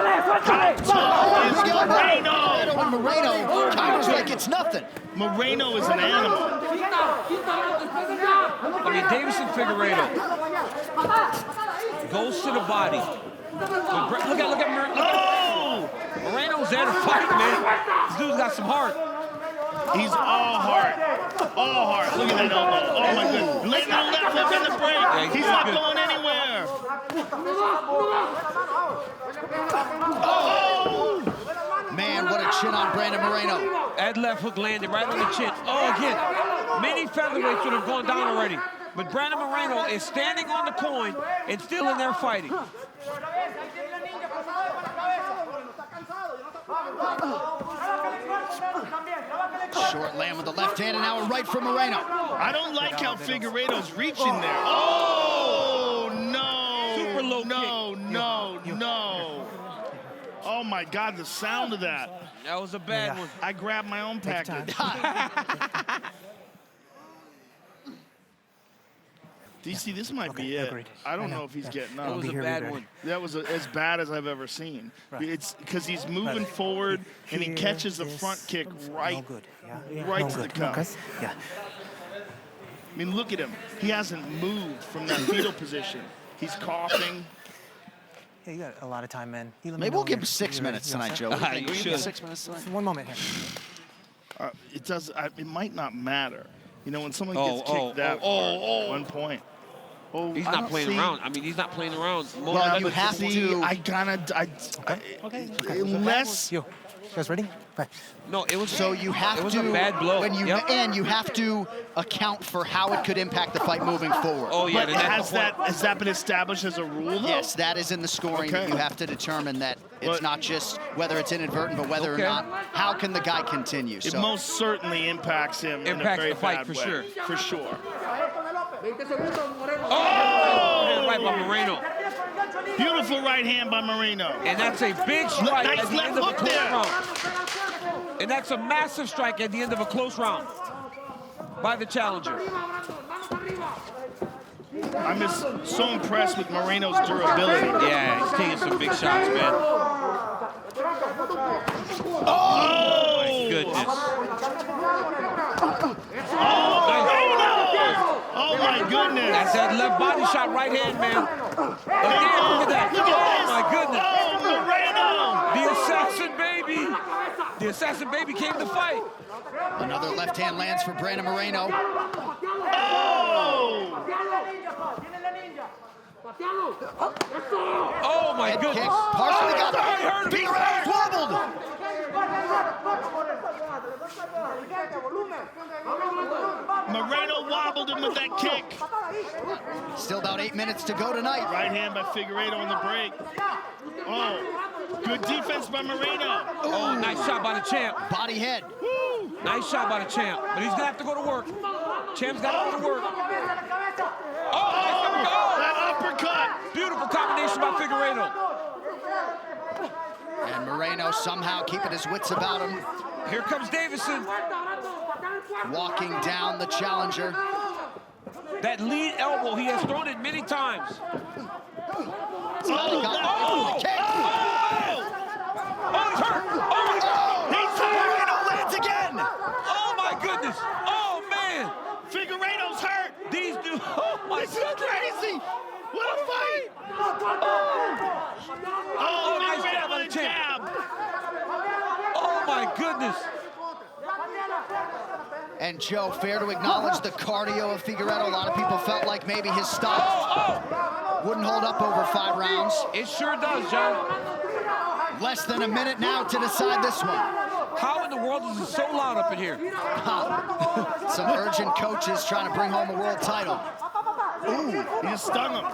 [SPEAKER 9] How tall is Moreno?
[SPEAKER 1] And Moreno counters like it's nothing.
[SPEAKER 9] Moreno is an animal.
[SPEAKER 5] I mean, Davison Figueiredo goes to the body. Look at Moreno's there to fight, man. This dude's got some heart.
[SPEAKER 9] He's all heart. All heart. Look at that elbow. Oh, my goodness. Laying on left hook in the break.
[SPEAKER 5] Yeah,
[SPEAKER 9] he's not going anywhere. Oh!
[SPEAKER 1] Man, what a chin on Brandon Moreno.
[SPEAKER 5] That left hook landed right on the chin. Oh, again, many featherweights would have gone down already. But Brandon Moreno is standing on the coin and still in there fighting.
[SPEAKER 1] Short land with the left hand and now a right from Moreno.
[SPEAKER 9] I don't like how Figueiredo's reaching there. Oh, no.
[SPEAKER 5] Super low
[SPEAKER 9] no,
[SPEAKER 5] kick.
[SPEAKER 9] no. Oh, my God, the sound of that.
[SPEAKER 5] That was a bad one.
[SPEAKER 9] I grabbed my own package. DC, this might be it.
[SPEAKER 10] agreed.
[SPEAKER 9] I don't know if he's getting up.
[SPEAKER 5] That was a bad one.
[SPEAKER 9] That was as bad as I've ever seen. It's because he's moving forward and he catches the front kick right to the cuff.
[SPEAKER 10] Yeah.
[SPEAKER 9] I mean, look at him. He hasn't moved from that fetal position. He's coughing.
[SPEAKER 10] Yeah, you got a lot of time, man.
[SPEAKER 1] Maybe we'll give him 6 minutes tonight, Joe. What do you think?
[SPEAKER 5] You
[SPEAKER 1] We'll give him
[SPEAKER 5] should.
[SPEAKER 1] 6 minutes tonight.
[SPEAKER 10] 1 moment here.
[SPEAKER 9] It does. It might not matter. You know, when someone gets kicked that far, 1 point. Oh,
[SPEAKER 5] He's not playing around. I mean, he's not playing around.
[SPEAKER 1] Well, you have to.
[SPEAKER 9] Unless.
[SPEAKER 10] You guys ready? Right.
[SPEAKER 5] No, it was.
[SPEAKER 1] So you have
[SPEAKER 5] it was
[SPEAKER 1] to.
[SPEAKER 5] a bad blow.
[SPEAKER 1] When you and you have to account for how it could impact the fight moving forward.
[SPEAKER 5] Oh yeah,
[SPEAKER 9] But has that been established as a rule, though?
[SPEAKER 1] Yes, that is in the scoring.
[SPEAKER 9] Okay.
[SPEAKER 1] You have to determine that it's
[SPEAKER 9] But-
[SPEAKER 1] not just whether it's inadvertent, but whether or not how can the guy continue.
[SPEAKER 9] It
[SPEAKER 1] So
[SPEAKER 9] most certainly impacts him in a
[SPEAKER 5] Impacts
[SPEAKER 9] very
[SPEAKER 5] the fight
[SPEAKER 9] bad
[SPEAKER 5] for
[SPEAKER 9] way.
[SPEAKER 5] sure.
[SPEAKER 9] For sure.
[SPEAKER 5] Oh, right by Moreno.
[SPEAKER 9] Beautiful right hand by Moreno.
[SPEAKER 5] And that's a big strike
[SPEAKER 9] Nice
[SPEAKER 5] at the
[SPEAKER 9] left
[SPEAKER 5] end of a
[SPEAKER 9] hook
[SPEAKER 5] close
[SPEAKER 9] there.
[SPEAKER 5] round. And that's a massive strike at the end of a close round by the challenger.
[SPEAKER 9] I'm just so impressed with Moreno's durability.
[SPEAKER 5] Yeah, he's taking some big shots, man.
[SPEAKER 9] Oh!
[SPEAKER 5] My goodness.
[SPEAKER 9] Oh my goodness!
[SPEAKER 5] That's that left body shot, right hand, man. Again, look at that. Oh my goodness.
[SPEAKER 9] Oh,
[SPEAKER 5] The assassin baby. The assassin baby came to fight.
[SPEAKER 1] another left hand lands for Brandon Moreno.
[SPEAKER 5] Oh my
[SPEAKER 1] Head
[SPEAKER 5] goodness.
[SPEAKER 1] kick, partially got
[SPEAKER 5] I heard him.
[SPEAKER 1] Figueiredo wobbled.
[SPEAKER 9] Moreno wobbled him with that kick.
[SPEAKER 1] Still about 8 minutes to go tonight.
[SPEAKER 9] Right hand by Figueiredo on the break. Oh, good defense by Moreno.
[SPEAKER 5] Oh, nice shot by the champ.
[SPEAKER 1] Body head.
[SPEAKER 5] Nice shot by the champ. But he's gonna have to go to work. Champ's gotta go to work. Oh,
[SPEAKER 9] That uppercut.
[SPEAKER 5] beautiful combination by Figueiredo.
[SPEAKER 1] And Moreno somehow keeping his wits about him.
[SPEAKER 5] Here comes Davison.
[SPEAKER 1] Walking down the challenger.
[SPEAKER 5] That lead elbow, he has thrown it many times.
[SPEAKER 1] Finally got the kick.
[SPEAKER 5] Oh, he's hurt.
[SPEAKER 1] He's Moreno lands again.
[SPEAKER 5] Oh my goodness. Oh man.
[SPEAKER 9] Figueiredo's hurt.
[SPEAKER 5] These dudes. Oh my
[SPEAKER 9] This is
[SPEAKER 5] goodness.
[SPEAKER 9] crazy. What a fight. Oh,
[SPEAKER 5] nice
[SPEAKER 9] Figueiredo
[SPEAKER 5] jab by the
[SPEAKER 9] with a
[SPEAKER 5] champ.
[SPEAKER 9] jab.
[SPEAKER 5] Oh my goodness.
[SPEAKER 1] And Joe, fair to acknowledge the cardio of Figueiredo. A lot of people felt like maybe his stop wouldn't hold up over 5 rounds.
[SPEAKER 5] It sure does, John.
[SPEAKER 1] Less than a minute now to decide this one.
[SPEAKER 5] How in the world is it so loud up in here?
[SPEAKER 1] Some urgent coaches trying to bring home a world title.
[SPEAKER 9] Ooh, he just stung him.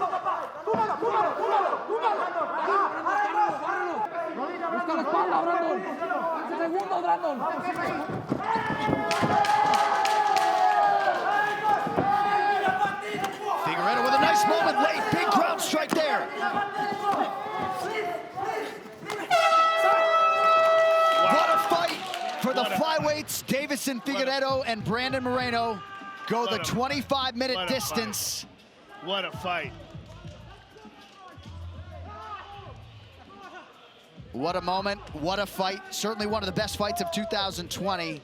[SPEAKER 1] Figueiredo with a nice moment late. Big ground strike there. What a fight for the flyweights. Davison Figueiredo and Brandon Moreno go the 25-minute distance.
[SPEAKER 9] What a fight.
[SPEAKER 1] What a moment, what a fight. Certainly one of the best fights of 2020.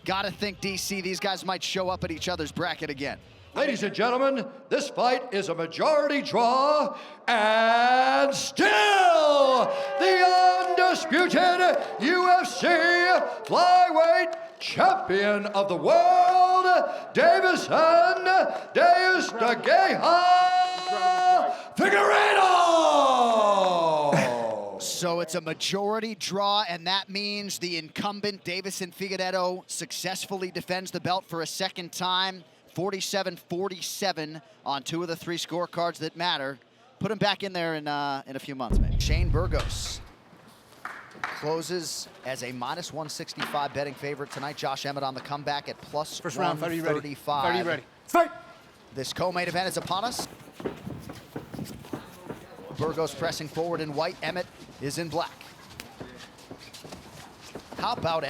[SPEAKER 1] Gotta think, DC, these guys might show up at each other's bracket again.
[SPEAKER 2] Ladies and gentlemen, this fight is a majority draw, and still the undisputed UFC flyweight champion of the world, Davison de Figueiredo!
[SPEAKER 1] So it's a majority draw, and that means the incumbent Davison Figueiredo successfully defends the belt for a second time. 47-47 on 2 of the 3 scorecards that matter. Put him back in there in a few months, maybe. Shane Burgos closes as a -165 betting favorite tonight. Josh Emmett on the comeback at plus
[SPEAKER 10] First round,
[SPEAKER 1] 135.
[SPEAKER 10] 30 ready. Fight!
[SPEAKER 1] This co-main event is upon us. Burgos pressing forward in white. Emmett is in black. How about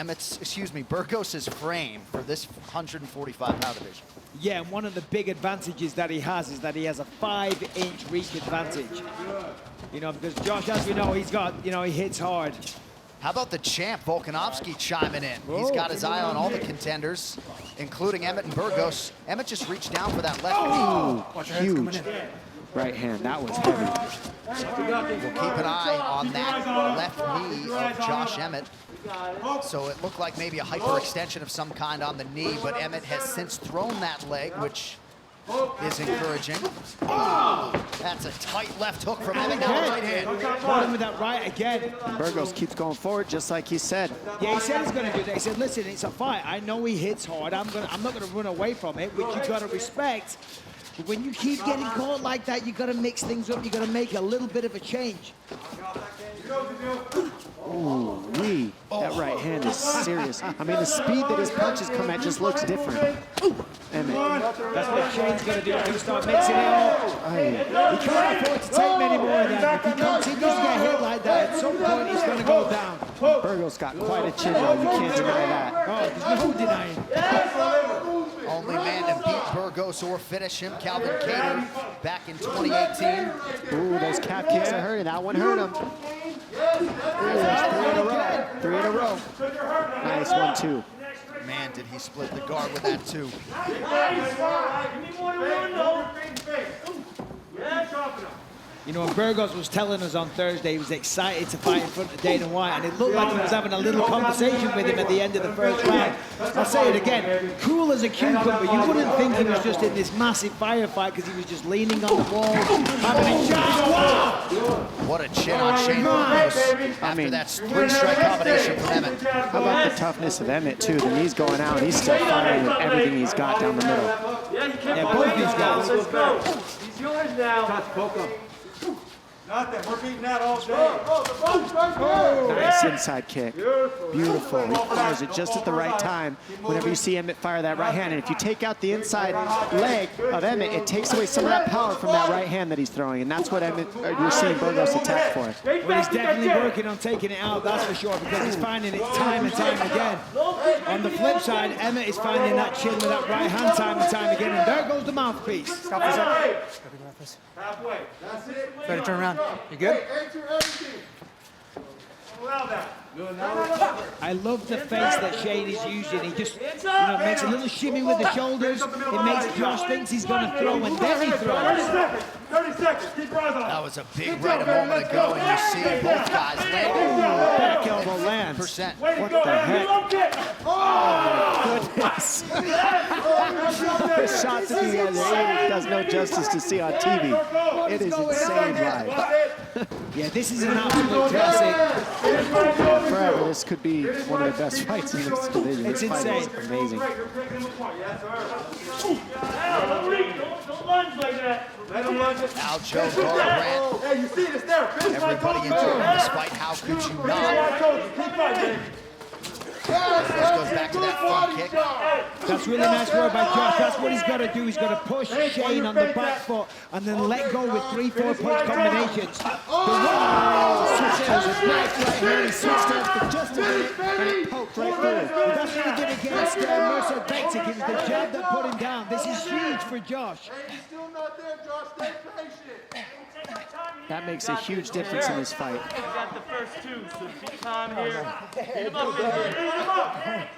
[SPEAKER 1] Burgos' frame for this 145-pound division?
[SPEAKER 4] Yeah, and one of the big advantages that he has is that he has a 5-inch reach advantage. You know, because Josh, as we know, he's got, he hits hard.
[SPEAKER 1] How about the champ, Volkanovski, chiming in? He's got his eye on all the contenders, including Emmett and Burgos. Emmett just reached down for that left knee.
[SPEAKER 3] Huge right hand. That was heavy.
[SPEAKER 1] We'll keep an eye on that left knee of Josh Emmett. So it looked like maybe a hyperextension of some kind on the knee, but Emmett has since thrown that leg, which is encouraging. Oh, that's a tight left hook from Emmett. Now the right hand.
[SPEAKER 4] Caught him with that right again.
[SPEAKER 3] Burgos keeps going forward just like he said.
[SPEAKER 4] Yeah, he said he's going to do that. He said, listen, it's a fight. I know he hits hard. I'm not going to run away from it, which you've got to respect. But when you keep getting caught like that, you got to mix things up. You got to make a little bit of a change.
[SPEAKER 3] Ooh, that right hand is serious. I mean, the speed that his punches come at just looks different. Emmett.
[SPEAKER 4] That's what Shane's going to do. He's going to start mixing it up. He can't afford to take many more of that. If he continues to get hit like that, at some point he's going to go down.
[SPEAKER 3] Burgos got quite a chin, though. You can't deny that.
[SPEAKER 4] Oh, there's no denying.
[SPEAKER 1] Only man to beat Burgos or finish him, Calvin Kattar, back in 2018.
[SPEAKER 3] Ooh, those calf kicks are hurting. That one hurt him. Ooh, there's 3 in a row. Nice 1-2.
[SPEAKER 1] Man, did he split the guard with that too.
[SPEAKER 4] You know, Burgos was telling us on Thursday he was excited to fight in front of Dana White, and it looked like he was having a little conversation with him at the end of the first round. I'll say it again, cool as a cucumber. You wouldn't think he was just in this massive firefight because he was just leaning on the wall, having a chance. Wow!
[SPEAKER 1] What a chin on Shane Burgos after that 3-strike combination from Emmett.
[SPEAKER 3] How about the toughness of Emmett, too? The knee's going out. He's still firing with everything he's got down the middle.
[SPEAKER 4] Yeah, both these guys.
[SPEAKER 6] Let's go. He's yours now. Nothing. We're beating that all day.
[SPEAKER 3] Nice inside kick. Beautiful. He fires it just at the right time whenever you see Emmett fire that right hand. And if you take out the inside leg of Emmett, it takes away some of that power from that right hand that he's throwing. And that's what you're seeing Burgos attack for.
[SPEAKER 4] Well, he's definitely working on taking it out, that's for sure, because he's finding it time and time again. On the flip side, Emmett is finding that chin with that right hand time and time again. And there goes the mouthpiece.
[SPEAKER 10] Stop for a second.
[SPEAKER 2] Halfway. That's it.
[SPEAKER 10] Ready to turn around. You good?
[SPEAKER 2] Allow that.
[SPEAKER 4] I love the face that Shane is using. He just, makes a little shimmy with the shoulders. It makes Josh thinks he's going to throw, and then he throws.
[SPEAKER 2] 30 seconds. Keep your eyes on.
[SPEAKER 1] That was a big right a moment ago, and you see both guys landing.
[SPEAKER 3] Back elbow lands.
[SPEAKER 1] Percent.
[SPEAKER 3] What the heck? Oh, my goodness. The shots that these guys are aiming does no justice to see on TV. It is insane live.
[SPEAKER 4] Yeah, this is an absolute classic.
[SPEAKER 3] Forever, this could be one of the best fights in this division.
[SPEAKER 4] It's
[SPEAKER 3] this fight
[SPEAKER 4] insane.
[SPEAKER 3] is amazing.
[SPEAKER 2] Don't lunge like that. Let him lunge it.
[SPEAKER 1] Aljo, Garbrandt,
[SPEAKER 2] Hey, you see this there?
[SPEAKER 1] everybody enjoying this fight. How could you not?
[SPEAKER 2] I told you. Keep fighting.
[SPEAKER 1] This goes back to that front kick.
[SPEAKER 4] That's really nice work by Josh. That's what he's got to do. He's got to push Shane on the back foot and then let go with 3-4 punch combinations. The switch out his knife right here. He switched out for just a minute and it poked right through. But that's what he did against Mercer Bektik. It was the jab that put him down. This is huge for Josh.
[SPEAKER 2] He's still not there, Josh. Stay patient.
[SPEAKER 3] That makes a huge difference in this fight.
[SPEAKER 6] You got the first 2, so keep time here. Get him up in here.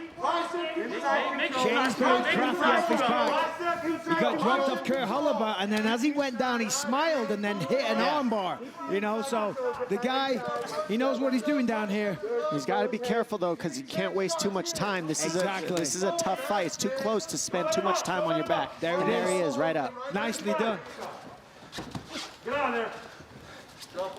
[SPEAKER 4] Shane's very crafty off his back. He got dropped off Kurt Holloway, and then as he went down, he smiled and then hit an armbar. You know, so the guy, he knows what he's doing down here.
[SPEAKER 3] He's got to be careful though, because you can't waste too much time. This is a tough fight. It's too close to spend too much time on your back. There he is, right up.
[SPEAKER 4] Nicely done.
[SPEAKER 2] Get on there.
[SPEAKER 3] Oh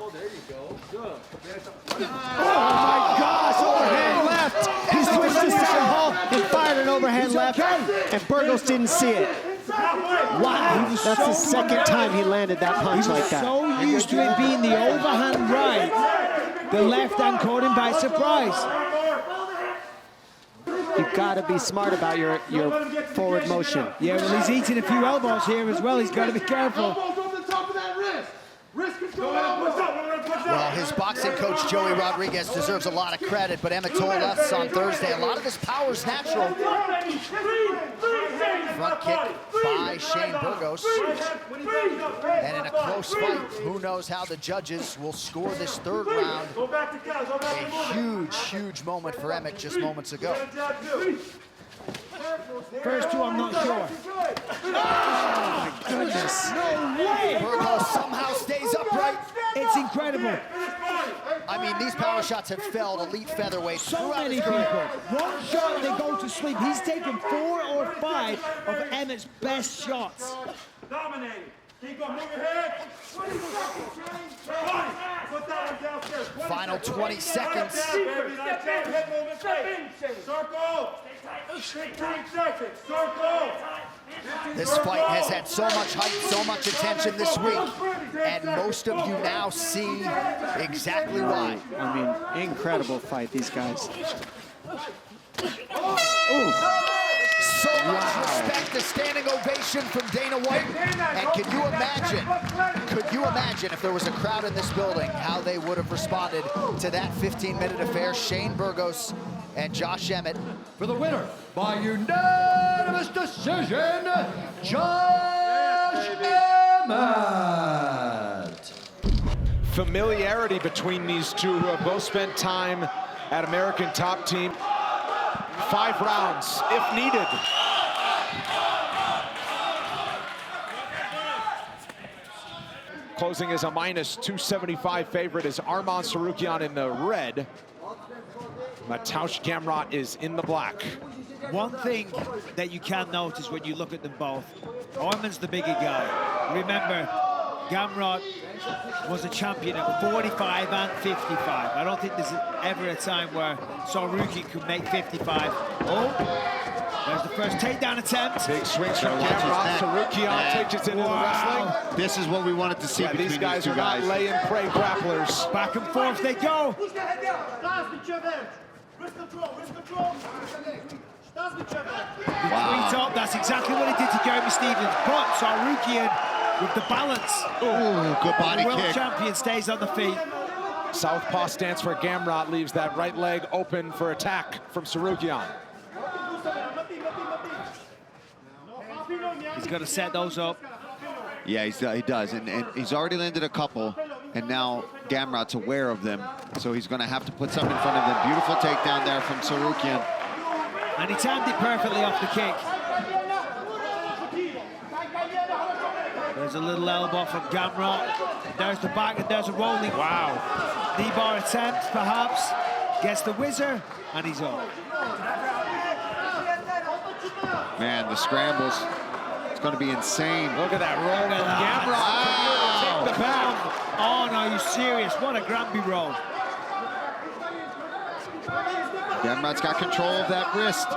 [SPEAKER 3] my gosh, overhand left. He switched to southpaw and fired an overhand left, and Burgos didn't see it. Wow, that's the second time he landed that punch like that.
[SPEAKER 4] So used to it being the overhand right, the left hand caught him by surprise.
[SPEAKER 3] You've got to be smart about your forward motion.
[SPEAKER 4] Yeah, well, he's eating a few elbows here as well. He's got to be careful.
[SPEAKER 1] Well, his boxing coach, Joey Rodriguez, deserves a lot of credit, but Emmett told us on Thursday, a lot of this power's natural. Front kick by Shane Burgos. And in a close fight, who knows how the judges will score this third round. A huge, huge moment for Emmett just moments ago.
[SPEAKER 4] First two, I'm not sure.
[SPEAKER 3] Oh my goodness.
[SPEAKER 4] No way!
[SPEAKER 1] Burgos somehow stays upright.
[SPEAKER 4] It's incredible.
[SPEAKER 1] I mean, these power shots have felled elite featherweights.
[SPEAKER 4] So many people. One shot, they go to sleep. He's taken 4 or 5 of Emmett's best shots.
[SPEAKER 2] Dominating. Keep on moving head.
[SPEAKER 1] Final 20 seconds.
[SPEAKER 2] Circle. 15 seconds. Circle.
[SPEAKER 1] This fight has had so much hype, so much attention this week, and most of you now see exactly why.
[SPEAKER 3] I mean, incredible fight, these guys.
[SPEAKER 1] Ooh. So much respect, a standing ovation from Dana White. And could you imagine if there was a crowd in this building, how they would have responded to that 15-minute affair? Shane Burgos and Josh Emmett.
[SPEAKER 10] For the winner, by unanimous decision, Josh Emmett.
[SPEAKER 7] Familiarity between these two who have both spent time at American Top Team. 5 rounds, if needed. Closing as a -275 favorite is Arman Tsarukyan in the red. Mateusz Gamrot is in the black.
[SPEAKER 4] One thing that you can notice when you look at them both, Arman's the bigger guy. Remember, Gamrot was a champion at 45 and 55. I don't think there's ever a time where Tsarukyan could make 55. Oh, there's the first takedown attempt.
[SPEAKER 7] Big swings from Gamrot. Tsarukyan takes it into the wrestling.
[SPEAKER 8] This is what we wanted to see between
[SPEAKER 7] these guys
[SPEAKER 8] two
[SPEAKER 7] are not lay and pray grapplers.
[SPEAKER 4] Back and forth they go. Between top, that's exactly what he did to Jeremy Stevens. But Tsarukyan with the balance.
[SPEAKER 8] Ooh, good body
[SPEAKER 4] the world
[SPEAKER 8] kick.
[SPEAKER 4] champion stays on the feet.
[SPEAKER 7] Southpaw stance for Gamrot leaves that right leg open for attack from Tsarukyan.
[SPEAKER 4] He's got to set those up.
[SPEAKER 8] Yeah, he does, and he's already landed a couple, and now Gamrot's aware of them, so he's going to have to put something in front of them. Beautiful takedown there from Tsarukyan.
[SPEAKER 4] And he timed it perfectly off the kick. There's a little elbow from Gamrot. There's the back, and there's a rolling.
[SPEAKER 7] Wow.
[SPEAKER 4] Knee bar attempt, perhaps. Gets the whizzer, and he's up.
[SPEAKER 8] Man, the scrambles. It's going to be insane.
[SPEAKER 7] Look at that roll from Gamrot.
[SPEAKER 8] Wow.
[SPEAKER 7] Take the back.
[SPEAKER 4] Oh, no, are you serious? What a Granby roll.
[SPEAKER 8] Gamrot's got control of that wrist.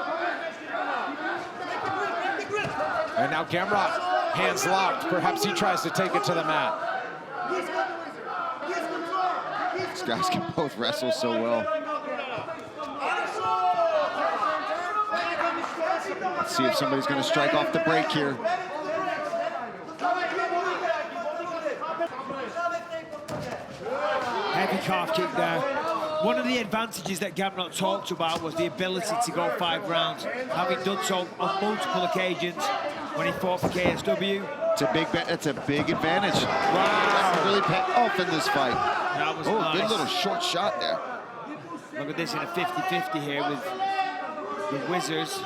[SPEAKER 7] And now Gamrot, hands locked. Perhaps he tries to take it to the mat.
[SPEAKER 8] These guys can both wrestle so well. Let's see if somebody's going to strike off the break here.
[SPEAKER 4] Heavy calf kick there. One of the advantages that Gamrot talked about was the ability to go 5 rounds, having done so on multiple occasions when he fought for KSW.
[SPEAKER 8] It's a big advantage.
[SPEAKER 4] Wow.
[SPEAKER 8] That's really paid off in this fight.
[SPEAKER 4] That was
[SPEAKER 8] Oh,
[SPEAKER 4] nice.
[SPEAKER 8] good little short shot there.
[SPEAKER 4] Look at this in a 50-50 here with The Wizards.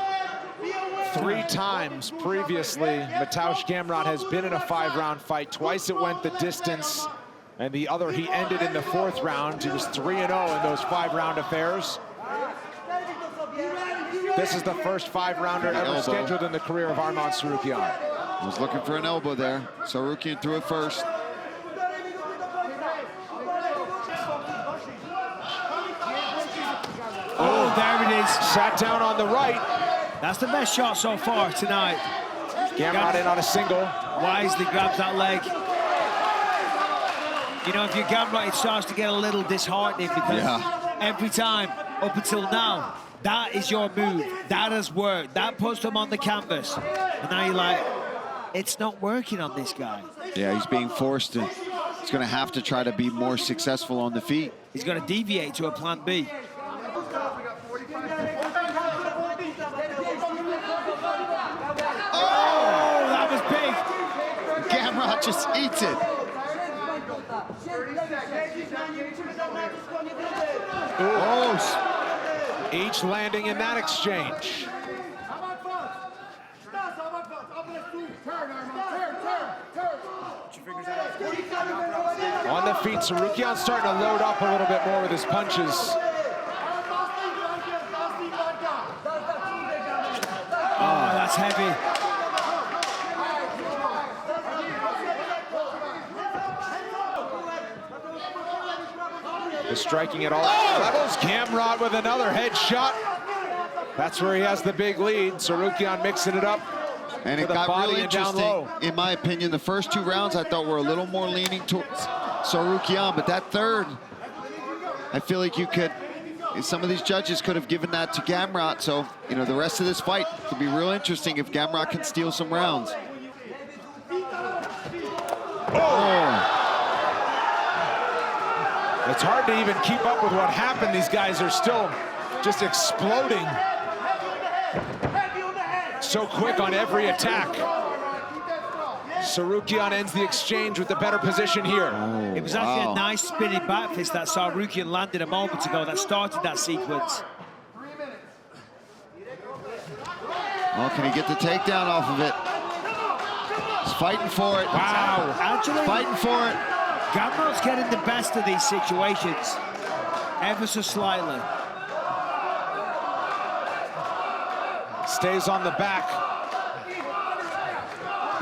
[SPEAKER 7] 3 times previously, Mateusz Gamrot has been in a 5-round fight. Twice it went the distance, and the other he ended in the 4th round. He was 3-0 in those 5-round affairs. This is the first 5-rounder ever scheduled in the career of Arman Tsarukyan.
[SPEAKER 8] Was looking for an elbow there. Tsarukyan threw it first.
[SPEAKER 4] Oh, there it is.
[SPEAKER 7] Sat down on the right.
[SPEAKER 4] That's the best shot so far tonight.
[SPEAKER 7] Gamrot in on a single.
[SPEAKER 4] Wisely grabs that leg. You know, if you're Gamrot, it starts to get a little disheartening because every time up until now, that is your move. That has worked. That puts them on the canvas. And now you're like, it's not working on this guy.
[SPEAKER 8] Yeah, he's being forced to. He's going to have to try to be more successful on the feet.
[SPEAKER 4] He's got to deviate to a plan B. Oh, that was big.
[SPEAKER 8] Gamrot just eats it.
[SPEAKER 7] Oh, each landing in that exchange. On the feet, Tsarukyan's starting to load up a little bit more with his punches.
[SPEAKER 4] Oh, that's heavy.
[SPEAKER 7] Is striking at all levels. Gamrot with another headshot. That's where he has the big lead. Tsarukyan mixing it up.
[SPEAKER 8] And it got really interesting. In my opinion, the first 2 rounds I thought were a little more leaning towards Tsarukyan, but that third, I feel like some of these judges could have given that to Gamrot. So, you know, the rest of this fight could be real interesting if Gamrot can steal some rounds.
[SPEAKER 7] It's hard to even keep up with what happened. These guys are still just exploding so quick on every attack. Tsarukyan ends the exchange with the better position here.
[SPEAKER 4] It was actually a nice spinning back fist that Tsarukyan landed a moment ago that started that sequence.
[SPEAKER 8] Well, can he get the takedown off of it? He's fighting for it.
[SPEAKER 7] Wow.
[SPEAKER 4] Actually,
[SPEAKER 8] fighting for it.
[SPEAKER 4] Gamrot's getting the best of these situations, ever so slightly.
[SPEAKER 7] Stays on the back.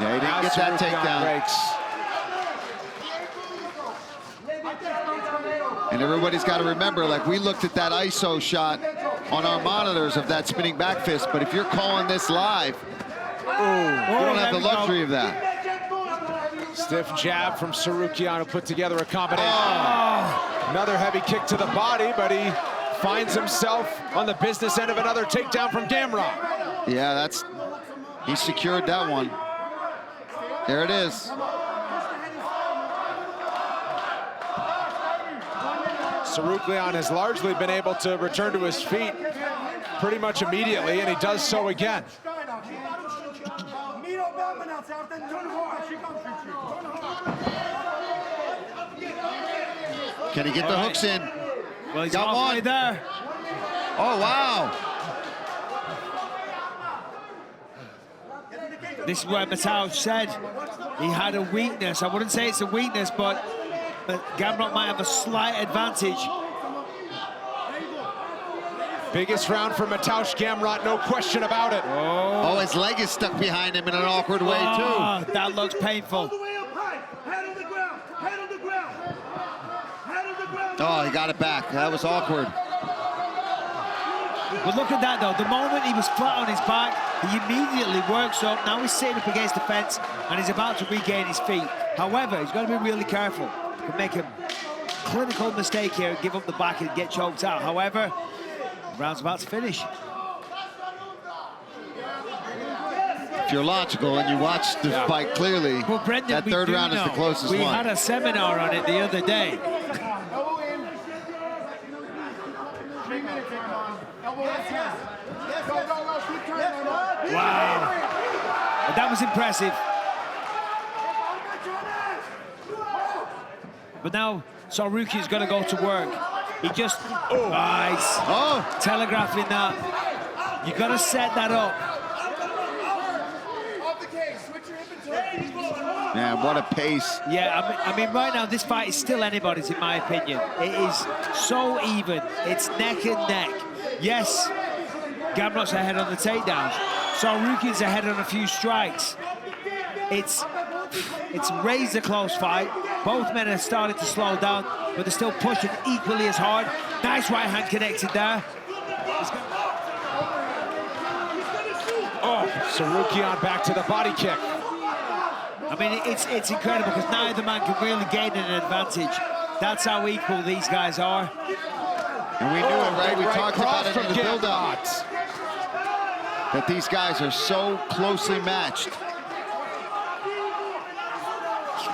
[SPEAKER 8] Yeah, he didn't get that takedown. And everybody's got to remember, like, we looked at that ISO shot on our monitors of that spinning back fist, but if you're calling this live, you don't have the luxury of that.
[SPEAKER 7] Stiff jab from Tsarukyan, who put together a combination. Another heavy kick to the body, but he finds himself on the business end of another takedown from Gamrot.
[SPEAKER 8] Yeah, he secured that one. There it is.
[SPEAKER 7] Tsarukyan has largely been able to return to his feet pretty much immediately, and he does so again.
[SPEAKER 8] Can he get the hooks in?
[SPEAKER 4] Well, he's
[SPEAKER 8] got one
[SPEAKER 4] there.
[SPEAKER 8] Oh, wow.
[SPEAKER 4] This is where Mateusz said he had a weakness. I wouldn't say it's a weakness, but Gamrot might have a slight advantage.
[SPEAKER 7] Biggest round for Mateusz Gamrot, no question about it.
[SPEAKER 8] Oh, his leg is stuck behind him in an awkward way, too.
[SPEAKER 4] That looks painful.
[SPEAKER 8] Oh, he got it back. That was awkward.
[SPEAKER 4] But look at that, though. The moment he was flat on his back, he immediately works up. Now he's sitting up against the fence, and he's about to regain his feet. However, he's got to be really careful. He can make a clinical mistake here and give up the back and get choked out. However, the round's about to finish.
[SPEAKER 8] If you're logical and you watch the fight clearly,
[SPEAKER 4] well, Brendan,
[SPEAKER 8] that third round is the closest
[SPEAKER 4] one. We
[SPEAKER 8] one.
[SPEAKER 4] had a seminar on it the other day. Wow. That was impressive. But now Tsarukyan's going to go to work. He just, nice. Telegraphing that. You got to set that up.
[SPEAKER 8] Man, what a pace.
[SPEAKER 4] Yeah, I mean, right now, this fight is still anybody's, in my opinion. It is so even. It's neck and neck. Yes, Gamrot's ahead on the takedowns. Tsarukyan's ahead on a few strikes. It's razor close fight. Both men are starting to slow down, but they're still pushing equally as hard. Nice right hand connected there.
[SPEAKER 7] Oh, Tsarukyan back to the body kick.
[SPEAKER 4] I mean, it's incredible because neither man can really gain an advantage. That's how equal these guys are.
[SPEAKER 8] And we knew it, right? We talked about it in the
[SPEAKER 7] Gamrot.
[SPEAKER 8] build-up. That these guys are so closely matched.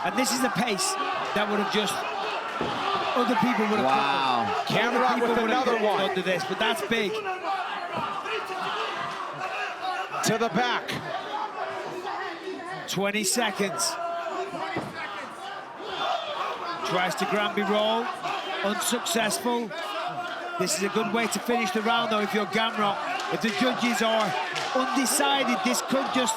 [SPEAKER 4] And this is the pace that would have just... Other people would have...
[SPEAKER 8] Wow.
[SPEAKER 7] Gamrot with another one.
[SPEAKER 4] Under this, but that's big.
[SPEAKER 7] To the back.
[SPEAKER 4] 20 seconds. Tries to Granby roll, unsuccessful. This is a good way to finish the round, though, if you're Gamrot. If the judges are undecided, this could just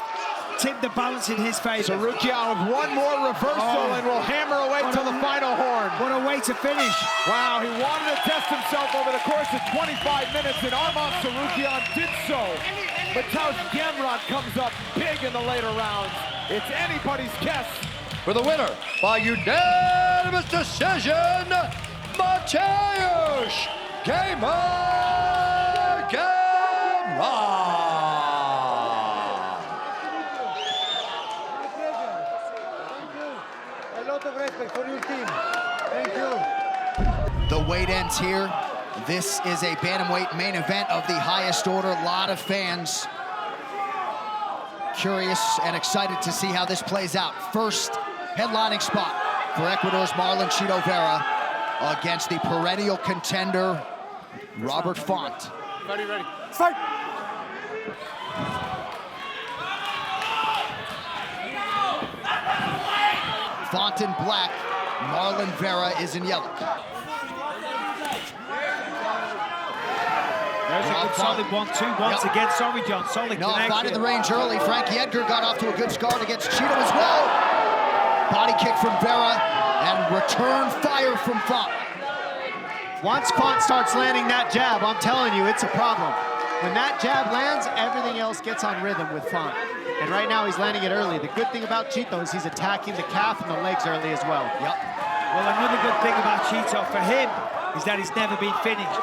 [SPEAKER 4] tip the balance in his favor.
[SPEAKER 7] Tsarukyan with one more reversal and will hammer away to the final horn.
[SPEAKER 4] What a way to finish.
[SPEAKER 7] Wow, he wanted to test himself over the course of 25 minutes, and Arman Tsarukyan did so. But Tausch Gamrot comes up big in the later rounds. It's anybody's guess.
[SPEAKER 10] For the winner, by unanimous decision, Mateusz Gamrot.
[SPEAKER 2] A lot of respect for your team. Thank you.
[SPEAKER 1] The weight ends here. This is a bantamweight main event of the highest order. A lot of fans curious and excited to see how this plays out. First headlining spot for Ecuador's Marlon Chito Vera against the perennial contender, Robert Font.
[SPEAKER 6] Ready, ready. Start!
[SPEAKER 1] Font in black, Marlon Vera is in yellow.
[SPEAKER 4] There's a good solid 1-2 once again. Sorry, John, solid connection.
[SPEAKER 1] Finding the range early. Frankie Edgar got off to a good start against Chito as well. Body kick from Vera and return fire from Font.
[SPEAKER 3] Once Font starts landing that jab, I'm telling you, it's a problem. When that jab lands, everything else gets on rhythm with Font. And right now, he's landing it early. The good thing about Chito is he's attacking the calf and the legs early as well.
[SPEAKER 1] Yep.
[SPEAKER 4] Well, another good thing about Chito for him is that he's never been finished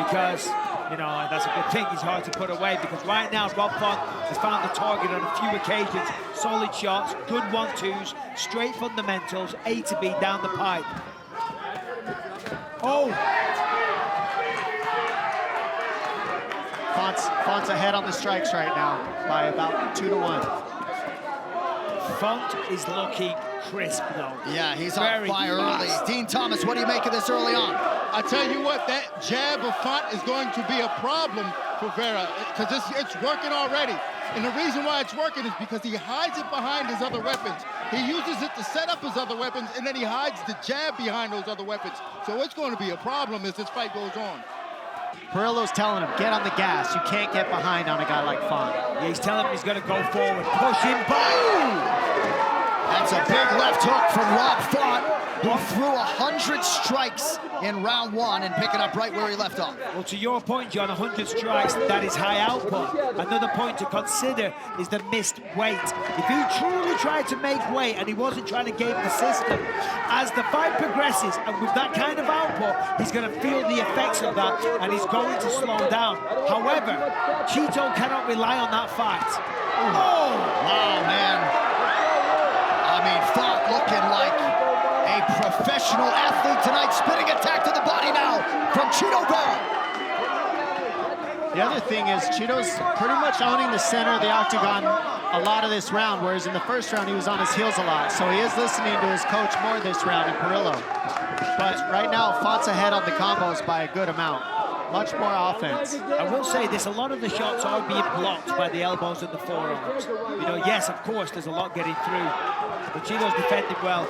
[SPEAKER 4] because, you know, that's a good thing. He's hard to put away because right now, Rob Font has found the target on a few occasions. Solid shots, good 1-2s, straight fundamentals, A to B down the pipe. Oh!
[SPEAKER 3] Font's ahead on the strikes right now by about 2-1.
[SPEAKER 4] Font is looking crisp, though.
[SPEAKER 1] Yeah, he's on fire early. Dean Thomas, what do you make of this early on?
[SPEAKER 11] I tell you what, that jab of Font is going to be a problem for Vera because it's working already. And the reason why it's working is because he hides it behind his other weapons. He uses it to set up his other weapons, and then he hides the jab behind those other weapons. So it's going to be a problem as this fight goes on.
[SPEAKER 3] Perillo's telling him, get on the gas. You can't get behind on a guy like Font.
[SPEAKER 4] Yeah, he's telling him he's going to go forward. Push him back.
[SPEAKER 1] That's a big left hook from Rob Font, who threw 100 strikes in round one and picking up right where he left off.
[SPEAKER 4] Well, to your point, John, 100 strikes, that is high output. Another point to consider is the missed weight. If he truly tried to make weight and he wasn't trying to game the system, as the fight progresses and with that kind of output, he's going to feel the effects of that and he's going to slow down. However, Chito cannot rely on that fight. Oh!
[SPEAKER 1] Wow, man. I mean, Font looking like a professional athlete tonight. Spinning attack to the body now from Chito Vera.
[SPEAKER 3] The other thing is Chito's pretty much owning the center of the octagon a lot of this round, whereas in the first round he was on his heels a lot. So he is listening to his coach more this round in Perillo. But right now, Font's ahead on the combos by a good amount. Much more offense.
[SPEAKER 4] I will say this, a lot of the shots are being blocked by the elbows and the forearms. You know, yes, of course, there's a lot getting through. But Chito's defending well,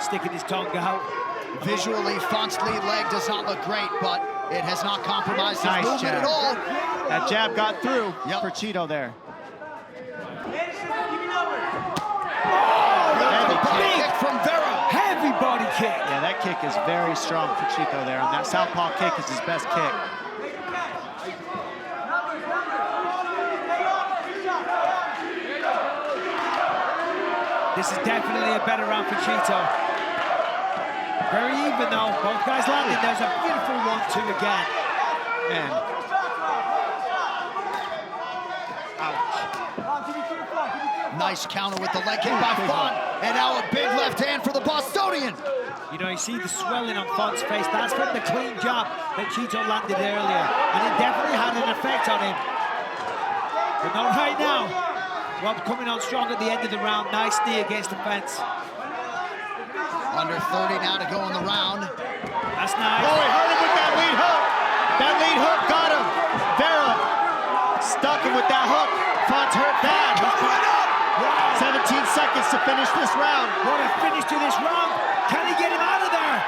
[SPEAKER 4] sticking his tongue out.
[SPEAKER 1] Visually, Font's lead leg does not look great, but it has not compromised his movement at all.
[SPEAKER 3] That jab got through for Chito there.
[SPEAKER 4] Heavy kick
[SPEAKER 1] from Vera.
[SPEAKER 4] Heavy body kick.
[SPEAKER 3] Yeah, that kick is very strong for Chito there, and that southpaw kick is his best kick.
[SPEAKER 4] This is definitely a better round for Chito. Very even though, both guys landed. There's a beautiful 1-2 again.
[SPEAKER 3] Man.
[SPEAKER 1] Nice counter with the leg kick by Font, and now a big left hand for the Bostonian.
[SPEAKER 4] You know, you see the swelling on Font's face. That's from the clean jab that Chito landed earlier, and it definitely had an effect on him. But not right now. Rob coming on strong at the end of the round. Nice knee against the fence.
[SPEAKER 1] Under 30 now to go in the round.
[SPEAKER 4] That's nice.
[SPEAKER 3] Oh, he hurt him with that lead hook. That lead hook got him. Vera stuck him with that hook. Font's hurt bad. 17 seconds to finish this round.
[SPEAKER 4] What a finish to this round. Can he get him out of there?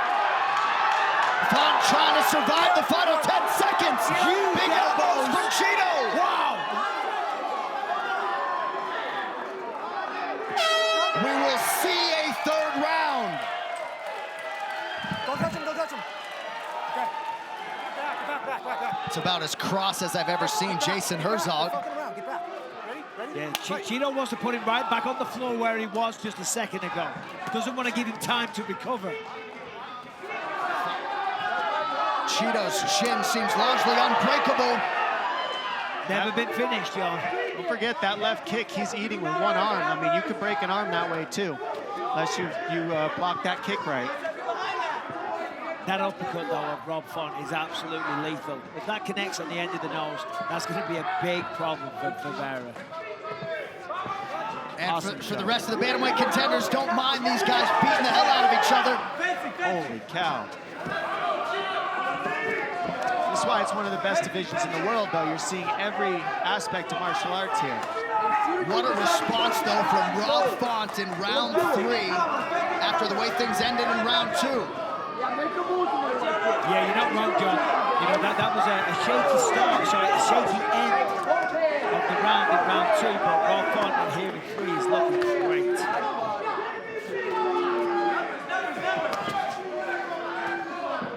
[SPEAKER 1] Font trying to survive the final 10 seconds.
[SPEAKER 4] Huge
[SPEAKER 1] big elbows from Chito.
[SPEAKER 4] Wow.
[SPEAKER 1] We will see a third round.
[SPEAKER 6] Don't touch him, don't touch him. Okay. Back.
[SPEAKER 1] It's about as cross as I've ever seen Jason Herzog.
[SPEAKER 6] Get back. Ready?
[SPEAKER 4] Yeah, Chito wants to put him right back on the floor where he was just a second ago. Doesn't want to give him time to recover.
[SPEAKER 1] Chito's shin seems largely unbreakable.
[SPEAKER 4] Never been finished, John.
[SPEAKER 3] Don't forget that left kick he's eating with one arm. I mean, you could break an arm that way too, unless you block that kick right.
[SPEAKER 4] That uppercut, though, of Rob Font is absolutely lethal. If that connects on the end of the nose, that's going to be a big problem for Vera.
[SPEAKER 1] And
[SPEAKER 3] Awesome
[SPEAKER 1] for the rest of the bantamweight contenders, don't mind these guys beating the hell out of each other.
[SPEAKER 3] Holy cow. That's why it's one of the best divisions in the world, though. You're seeing every aspect of martial arts here.
[SPEAKER 1] What a response, though, from Rob Font in round 3 after the way things ended in round 2.
[SPEAKER 4] Yeah, you're not wrong, John. You know, that was a shaky start, sorry, a shaky end of the round in round 2, but Rob Font in here in 3 is looking great.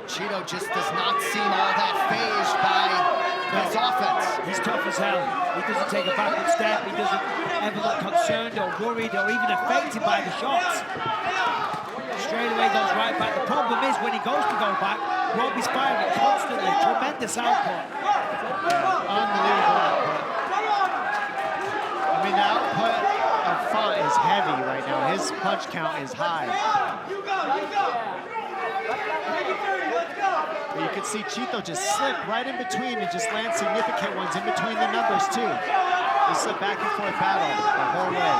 [SPEAKER 1] Chito just does not seem all that fazed by his offense.
[SPEAKER 4] He's tough as hell. He doesn't take a backward step. He doesn't ever look concerned or worried or even affected by the shots. Straight away goes right back. The problem is when he goes to go back, Rob is firing constantly. Tremendous output.
[SPEAKER 3] Unbelievable output. I mean, the output of Font is heavy right now. His punch count is high. But you can see Chito just slip right in between and just land significant ones in between the numbers too. It's a back and forth battle the whole way.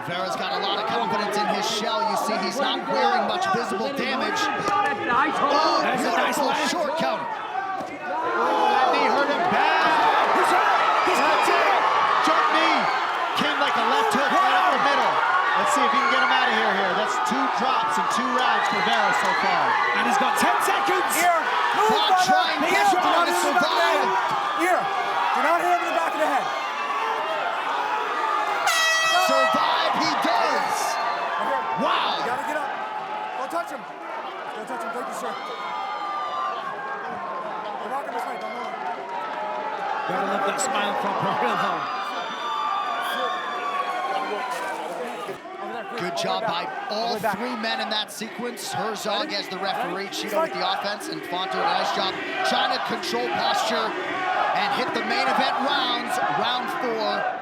[SPEAKER 1] Vera's got a lot of confidence in his shell. You see he's not wearing much visible damage. Oh, beautiful short counter.
[SPEAKER 3] Oh, that knee hurt him bad. That's it. Jump knee. Came like a left hook right up the middle. Let's see if he can get him out of here. That's 2 drops in 2 rounds for Vera so far.
[SPEAKER 4] And he's got 10 seconds.
[SPEAKER 6] Here.
[SPEAKER 1] Font trying desperately to survive.
[SPEAKER 6] Here. Do not hit him in the back of the head.
[SPEAKER 1] Survive he does. Wow.
[SPEAKER 6] You gotta get up. Don't touch him. Don't touch him. Thank you, sir. We're rocking this way. Don't move.
[SPEAKER 4] Gotta love that smile from Moreno.
[SPEAKER 1] Good job by all 3 men in that sequence. Herzog as the referee, Chito with the offense, and Font doing a nice job trying to control posture and hit the main event rounds. Round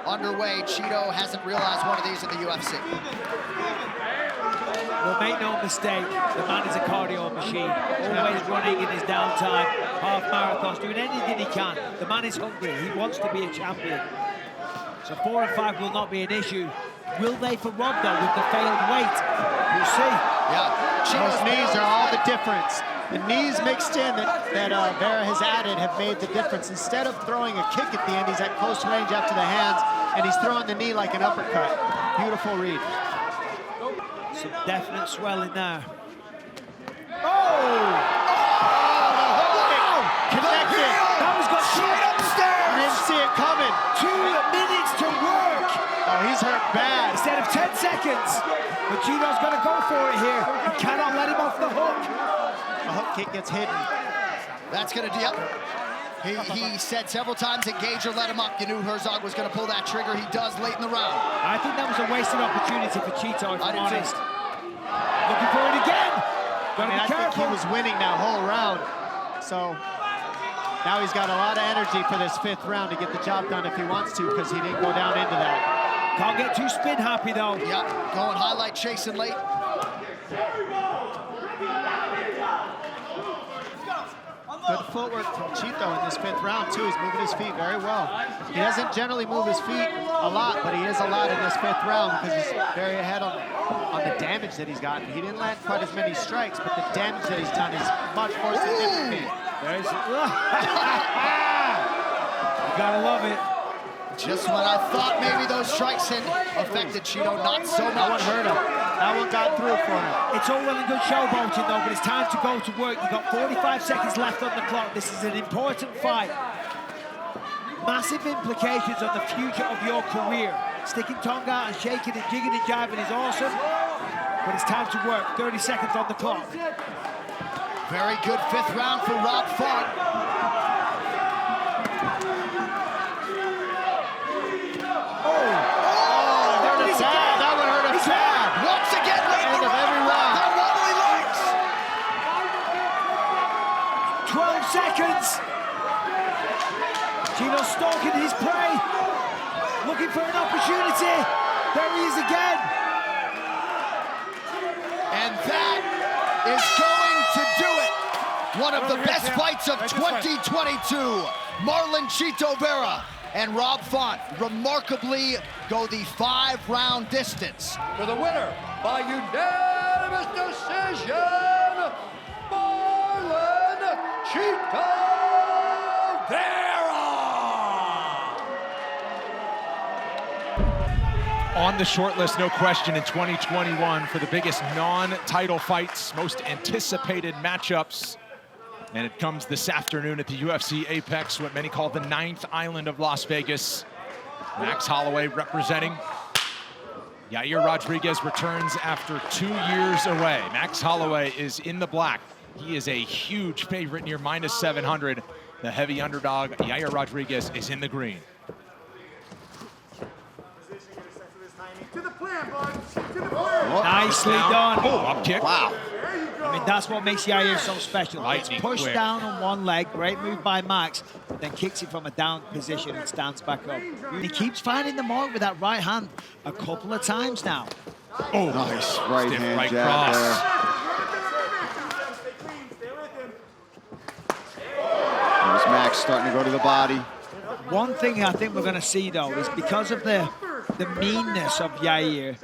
[SPEAKER 1] 4 underway. Chito hasn't realized one of these in the UFC.
[SPEAKER 4] Well, make no mistake, the man is a cardio machine. Always running in his downtime, half marathons, doing anything he can. The man is hungry. He wants to be a champion. So 4 and 5 will not be an issue. Will they for Rob, though, with the failed weight? We'll see.
[SPEAKER 1] Yeah.
[SPEAKER 3] Those knees are all the difference. The knees mixed in that Vera has added have made the difference. Instead of throwing a kick at the end, he's at close range after the hands, and he's throwing the knee like an uppercut. Beautiful read.
[SPEAKER 4] Some definite swelling there.
[SPEAKER 3] Oh! Connected.
[SPEAKER 4] That was got
[SPEAKER 1] straight upstairs.
[SPEAKER 3] You didn't
[SPEAKER 4] seconds. But Chito's got to go for it here. He cannot let him off the hook.
[SPEAKER 3] The hook kick gets hidden.
[SPEAKER 1] That's going to do. He said several times, engage or let him up. You knew Herzog was going to pull that trigger. He does late in the round.
[SPEAKER 4] I think that was a wasted opportunity for Chito, if I'm honest. Looking for it again.
[SPEAKER 3] I think he was winning that whole round. So now he's got a lot of energy for this 5th round to get the job done if he wants to, because he didn't go down into that.
[SPEAKER 4] Can't get too spin happy though.
[SPEAKER 1] Yep, going highlight chasing late.
[SPEAKER 3] Good footwork from Chito in this 5th round too. He's moving his feet very well. He doesn't generally move his feet a lot, but he is a lot in this 5th round because he's very ahead on the damage that he's gotten. He didn't land quite as many strikes, but the damage that he's done is much more significant.
[SPEAKER 4] You gotta love it.
[SPEAKER 1] Just when I thought maybe those strikes had affected Chito, not so much.
[SPEAKER 3] That one hurt him. That one got through for him.
[SPEAKER 4] It's all well and good showboating though, but it's time to go to work. You've got 45 seconds left on the clock. This is an important fight. Massive implications on the future of your career. Sticking tongue out and shaking and jigging and jiving is awesome, but it's time to work. 30 seconds on the clock.
[SPEAKER 1] Very good 5th round for Rob Font.
[SPEAKER 3] That one hurt him bad.
[SPEAKER 1] Once again, late in the
[SPEAKER 3] every round.
[SPEAKER 1] The wobbly legs.
[SPEAKER 4] 12 seconds. Chito stalking his prey. Looking for an opportunity. There he is again.
[SPEAKER 1] And that is going to do it. One of the best fights of 2022. Marlon Chito Vera and Rob Font remarkably go the 5-round distance.
[SPEAKER 10] For the winner by unanimous decision, Marlon Chito Vera!
[SPEAKER 7] On the short list, no question, in 2021 for the biggest non-title fights, most anticipated matchups. And it comes this afternoon at the UFC Apex, what many call the 9th island of Las Vegas. Max Holloway representing. Yair Rodriguez returns after 2 years away. Max Holloway is in the black. He is a huge favorite, near -700. The heavy underdog, Yair Rodriguez, is in the green.
[SPEAKER 2] To the plan, bud. To the plan.
[SPEAKER 4] Nicely done.
[SPEAKER 7] Oh, up kick.
[SPEAKER 8] Wow.
[SPEAKER 4] I mean, that's what makes Yair so special. It's
[SPEAKER 7] Lightning
[SPEAKER 4] pushed
[SPEAKER 7] quick.
[SPEAKER 4] down on one leg, great move by Max, then kicks it from a down position and stands back up. He keeps finding the mark with that right hand a couple of times now.
[SPEAKER 7] Oh,
[SPEAKER 8] Nice right
[SPEAKER 7] stiff
[SPEAKER 8] hand
[SPEAKER 7] right
[SPEAKER 8] jab
[SPEAKER 7] cross.
[SPEAKER 8] there. There's Max starting to go to the body.
[SPEAKER 4] One thing I think we're going to see, though, is because of the meanness of Yair,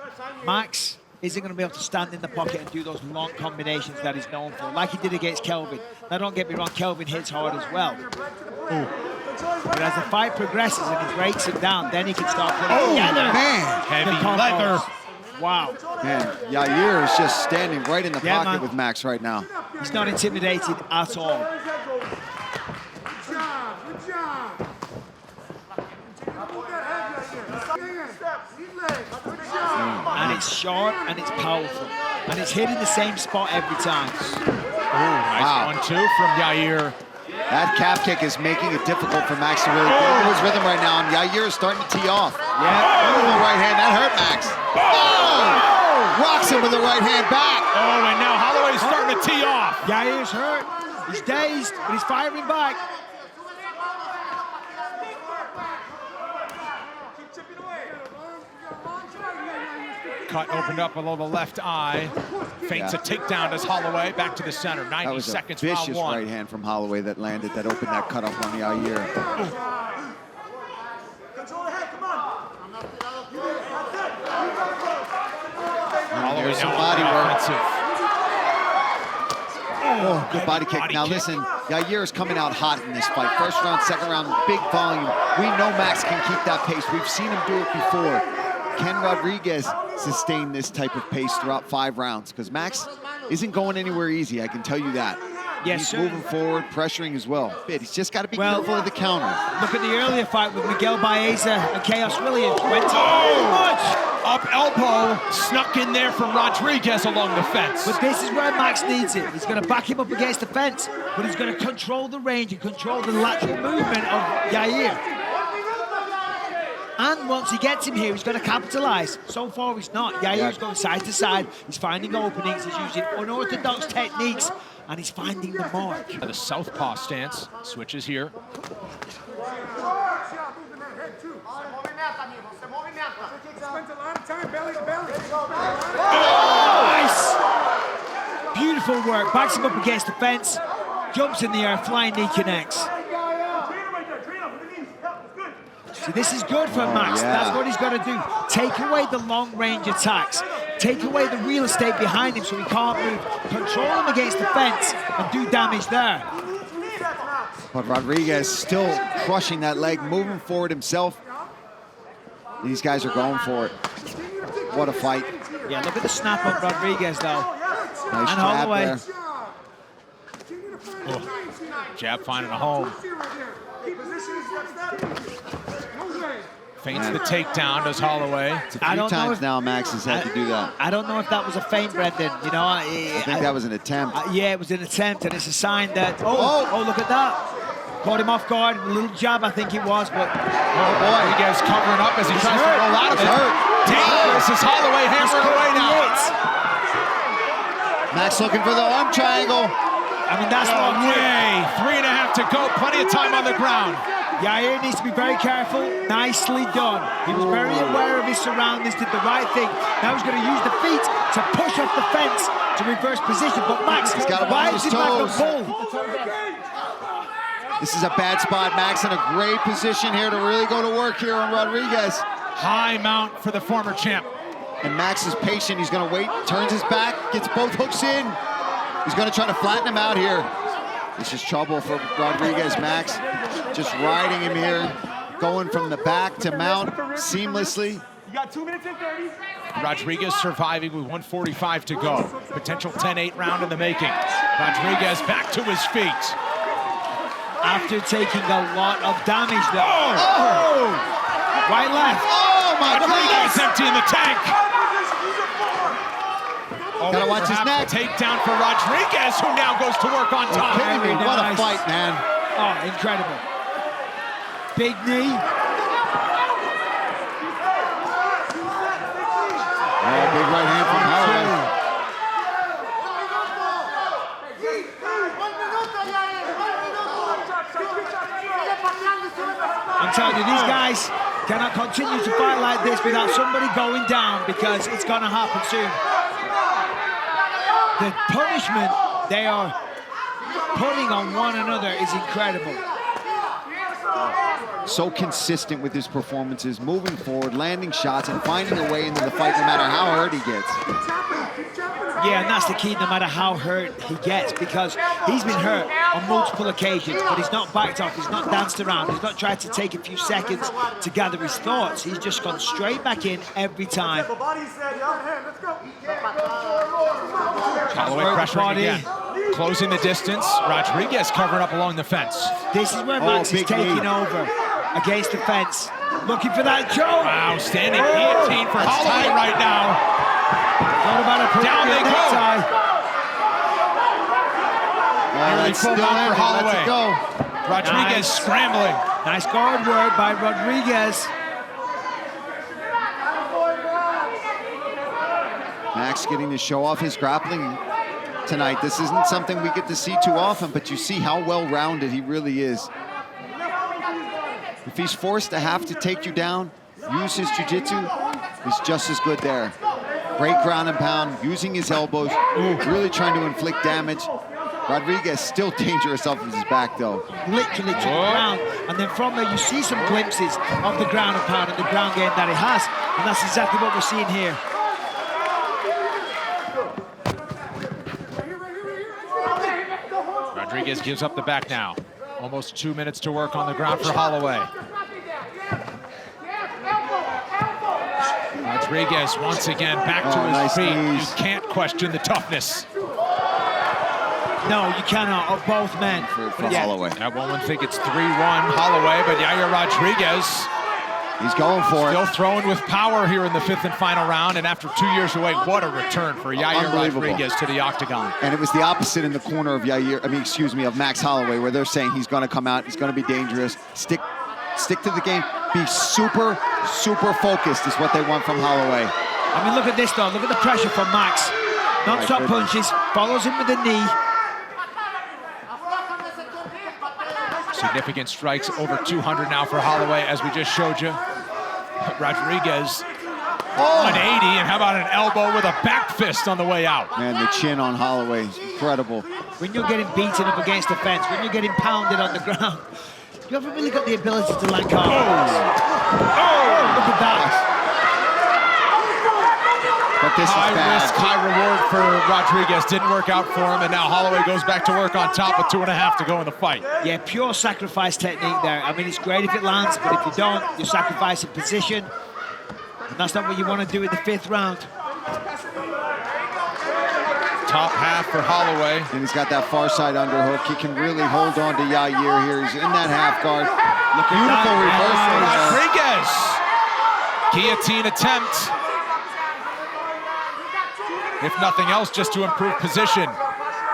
[SPEAKER 4] Max isn't going to be able to stand in the pocket and do those long combinations that he's known for, like he did against Kelvin. Now, don't get me wrong, Kelvin hits hard as well. Ooh. But as the fight progresses and he breaks it down, then he can start putting together.
[SPEAKER 8] Man.
[SPEAKER 7] Heavy
[SPEAKER 4] the combos.
[SPEAKER 7] leather.
[SPEAKER 4] Wow.
[SPEAKER 8] Man, Yair is just standing right in the
[SPEAKER 4] Yeah,
[SPEAKER 8] pocket
[SPEAKER 4] man.
[SPEAKER 8] with Max right now.
[SPEAKER 4] He's not intimidated at all.
[SPEAKER 2] Good job. Good job. Move that head right here. Lead leg. Good job.
[SPEAKER 4] And it's sharp and it's powerful. And it's hitting the same spot every time.
[SPEAKER 7] Nice
[SPEAKER 8] Wow.
[SPEAKER 7] 1-2 from Yair.
[SPEAKER 8] That calf kick is making it difficult for Max to really get into his rhythm right now, and Yair is starting to tee off.
[SPEAKER 4] Yeah.
[SPEAKER 8] Beautiful right hand, that hurt Max. Oh! Rocks him with the right hand back.
[SPEAKER 7] Oh, and now Holloway's starting to tee off.
[SPEAKER 4] Yair's hurt. He's dazed, but he's firing back.
[SPEAKER 7] Cut opened up below the left eye. Feints a takedown as Holloway back to the center. 90
[SPEAKER 8] That was a
[SPEAKER 7] seconds, round
[SPEAKER 8] vicious
[SPEAKER 7] one.
[SPEAKER 8] right hand from Holloway that landed, that opened that cut off on the Yair.
[SPEAKER 7] Holloway
[SPEAKER 8] There's some
[SPEAKER 7] now
[SPEAKER 8] body work.
[SPEAKER 7] offensive.
[SPEAKER 8] Oh, good body kick. Now
[SPEAKER 7] kick.
[SPEAKER 8] listen, Yair is coming out hot in this fight. First round, second round, big volume. We know Max can keep that pace. We've seen him do it before. Can Rodriguez sustain this type of pace throughout 5 rounds? Because Max isn't going anywhere easy, I can tell you that.
[SPEAKER 4] Yes,
[SPEAKER 8] He's
[SPEAKER 4] sir.
[SPEAKER 8] moving forward, pressuring as well. But he's just got to be careful of the counter.
[SPEAKER 4] Look at the earlier fight with Miguel Baeza and Chaos Williams. Went too much.
[SPEAKER 7] Up elbow snuck in there from Rodriguez along the fence.
[SPEAKER 4] But this is where Max needs it. He's going to back him up against the fence, but he's going to control the range and control the lateral movement of Yair. And once he gets him here, he's going to capitalize. So far, he's not. Yair's going side to side. He's finding openings. He's using unorthodox techniques, and he's finding the mark.
[SPEAKER 7] The southpaw stance switches here.
[SPEAKER 4] Nice! Beautiful work. Backs him up against the fence. Jumps in the air. Flying knee connects. So this is good for Max.
[SPEAKER 8] Yeah.
[SPEAKER 4] That's what he's got to do. Take away the long-range attacks. Take away the real estate behind him so he can't move. Control him against the fence and do damage there.
[SPEAKER 8] But Rodriguez still crushing that leg, moving forward himself. These guys are going for it. What a fight.
[SPEAKER 4] Yeah, look at the snap on Rodriguez, though.
[SPEAKER 8] Nice
[SPEAKER 4] and
[SPEAKER 8] jab
[SPEAKER 4] Holloway.
[SPEAKER 8] there.
[SPEAKER 7] Oh. Jab finding a home. Feints the takedown, does Holloway.
[SPEAKER 8] It's a few times now Max has had to do that.
[SPEAKER 4] I don't know if that was a feint, Brendan. You know,
[SPEAKER 8] I think that was an attempt.
[SPEAKER 4] Yeah, it was an attempt, and it's a sign that. Oh, look at that! Caught him off guard. A little jab, I think it was, but.
[SPEAKER 7] Oh boy, he gets covering up as he tries to roll out of it. Dangerous as Holloway hammering away now.
[SPEAKER 8] Max looking for the arm triangle.
[SPEAKER 4] I mean, that's not
[SPEAKER 7] way. 3.5 to go. Plenty of time on the ground.
[SPEAKER 4] Yair needs to be very careful. Nicely done. He was very aware of his surroundings, did the right thing. Now he's going to use the feet to push off the fence to reverse position. But Max, why is he back on pull?
[SPEAKER 8] This is a bad spot. Max in a great position here to really go to work here on Rodriguez.
[SPEAKER 7] High mount for the former champ.
[SPEAKER 8] And Max is patient. He's going to wait, turns his back, gets both hooks in. He's going to try to flatten him out here. This is trouble for Rodriguez. Max just riding him here, going from the back to mount seamlessly.
[SPEAKER 6] You got 2 minutes and 30.
[SPEAKER 7] Rodriguez surviving with 1:45 to go. Potential 10-8 round in the making. Rodriguez back to his feet.
[SPEAKER 4] After taking a lot of damage, though.
[SPEAKER 8] Oh!
[SPEAKER 4] Right, left.
[SPEAKER 8] Oh, my God!
[SPEAKER 7] Rodriguez empty in the tank. Oh,
[SPEAKER 8] gotta watch his neck.
[SPEAKER 7] Takedown for Rodriguez, who now goes to work on top.
[SPEAKER 8] Kidding me. What a fight, man.
[SPEAKER 4] Oh, incredible. Big knee.
[SPEAKER 8] Oh, big right hand from Holloway.
[SPEAKER 4] I'm telling you, these guys cannot continue to fight like this without somebody going down, because it's going to happen soon. The punishment they are putting on one another is incredible.
[SPEAKER 8] So consistent with his performances, moving forward, landing shots, and finding a way into the fight no matter how hurt he gets.
[SPEAKER 4] Yeah, and that's the key, no matter how hurt he gets, because he's been hurt on multiple occasions, but he's not backed off, he's not danced around, he's not tried to take a few seconds to gather his thoughts. He's just gone straight back in every time.
[SPEAKER 7] Holloway pressuring again. Closing the distance. Rodriguez covering up along the fence.
[SPEAKER 4] This is where Max is taking over against the fence. Looking for that choke.
[SPEAKER 7] Wow, standing guillotine for Holloway right now.
[SPEAKER 4] What about a
[SPEAKER 7] down they go. Nearly full mount for Holloway. Rodriguez scrambling.
[SPEAKER 4] Nice guard work by Rodriguez.
[SPEAKER 8] Max getting to show off his grappling tonight. This isn't something we get to see too often, but you see how well-rounded he really is. If he's forced to have to take you down, use his jiu-jitsu, he's just as good there. Great ground and pound, using his elbows, really trying to inflict damage. Rodriguez still dangerous off of his back, though.
[SPEAKER 4] Literally to the ground, and then from there you see some glimpses of the ground and pound and the ground game that he has, and that's exactly what we're seeing here.
[SPEAKER 7] Rodriguez gives up the back now. Almost 2 minutes to work on the ground for Holloway. Rodriguez once again back to his feet.
[SPEAKER 8] Knees.
[SPEAKER 7] You can't question the toughness.
[SPEAKER 4] No, you cannot, of both men.
[SPEAKER 8] For Holloway.
[SPEAKER 7] That one would think it's 3-1 Holloway, but Yair Rodriguez
[SPEAKER 8] He's going for it.
[SPEAKER 7] Still throwing with power here in the 5th and final round, and after 2 years away, what a return for Yair Rodriguez to the octagon.
[SPEAKER 8] And it was the opposite in the corner of of Max Holloway, where they're saying he's going to come out, he's going to be dangerous, stick to the game, be super, super focused is what they want from Holloway.
[SPEAKER 4] I mean, look at this, though. Look at the pressure from Max. Non-stop punches, follows him with the knee.
[SPEAKER 7] Significant strikes, over 200 now for Holloway, as we just showed you. Rodriguez, 180, and how about an elbow with a back fist on the way out?
[SPEAKER 8] Man, the chin on Holloway is incredible.
[SPEAKER 4] When you're getting beaten up against the fence, when you're getting pounded on the ground, you haven't really got the ability to land cards. Oh, look at that.
[SPEAKER 8] But this is bad.
[SPEAKER 7] Risk, high reward for Rodriguez. Didn't work out for him, and now Holloway goes back to work on top with 2.5 to go in the fight.
[SPEAKER 4] Yeah, pure sacrifice technique there. I mean, it's great if it lands, but if you don't, you're sacrificing position. And that's not what you want to do in the 5th round.
[SPEAKER 7] Top half for Holloway.
[SPEAKER 8] And he's got that far side underhook. He can really hold on to Yair here. He's in that half guard. Beautiful reversal.
[SPEAKER 7] Rodriguez. Guillotine attempt. If nothing else, just to improve position.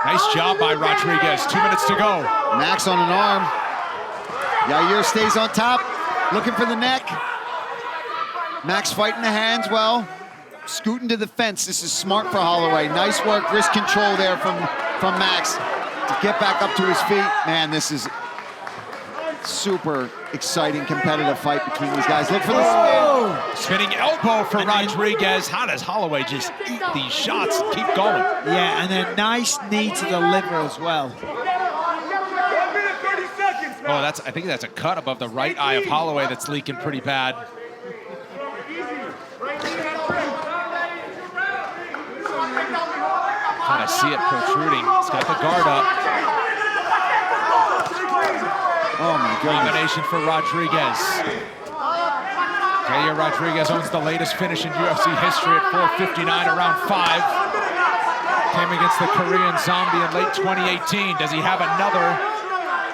[SPEAKER 7] Nice job by Rodriguez. 2 minutes to go.
[SPEAKER 8] Max on an arm. Yair stays on top, looking for the neck. Max fighting the hands well. Scooting to the fence. This is smart for Holloway. Nice work, wrist control there from Max to get back up to his feet. Man, this is super exciting competitive fight between these guys. Look for the spin.
[SPEAKER 7] Spinning elbow for Rodriguez. How does Holloway just eat these shots? Keep going.
[SPEAKER 4] Yeah, and a nice knee to the liver as well.
[SPEAKER 7] Oh, I think that's a cut above the right eye of Holloway that's leaking pretty bad. Kind of see it protruding. He's got the guard up.
[SPEAKER 8] Oh my goodness.
[SPEAKER 7] Combination for Rodriguez. Yair Rodriguez owns the latest finish in UFC history at 4:59, around 5. Came against the Korean Zombie in late 2018. Does he have another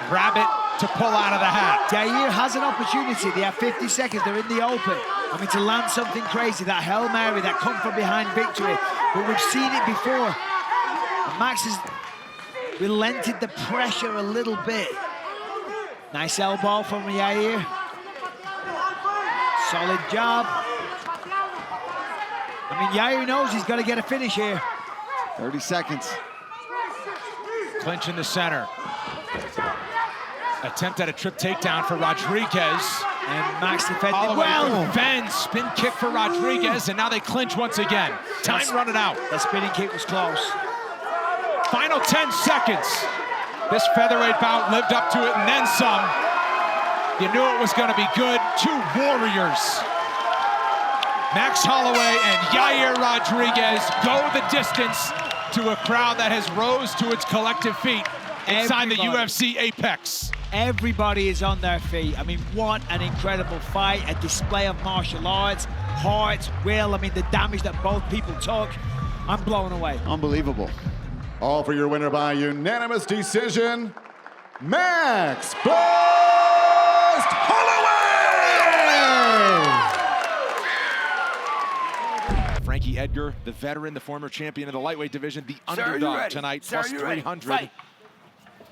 [SPEAKER 7] rabbit to pull out of the hat?
[SPEAKER 4] Yair has an opportunity. They have 50 seconds. They're in the open. I mean, to land something crazy, that Hail Mary, that come from behind victory. But we've seen it before. Max has relented the pressure a little bit. Nice elbow from Yair. Solid job. I mean, Yair knows he's got to get a finish here.
[SPEAKER 8] 30 seconds.
[SPEAKER 7] Clinch in the center. Attempt at a trip takedown for Rodriguez.
[SPEAKER 4] And Max defended well.
[SPEAKER 7] Defends, spin kick for Rodriguez, and now they clinch once again. Time running out.
[SPEAKER 4] That spinning kick was close.
[SPEAKER 7] Final 10 seconds. This featherweight bout lived up to it and then some. You knew it was going to be good. Two warriors. Max Holloway and Yair Rodriguez go the distance to a crowd that has rose to its collective feet inside the UFC apex.
[SPEAKER 4] Everybody is on their feet. I mean, what an incredible fight, a display of martial arts, heart, will. I mean, the damage that both people took. I'm blown away.
[SPEAKER 8] Unbelievable.
[SPEAKER 12] All for your winner by unanimous decision, Max Bust Holloway!
[SPEAKER 7] Frankie Edgar, the veteran, the former champion of the lightweight division, the underdog tonight, plus 300.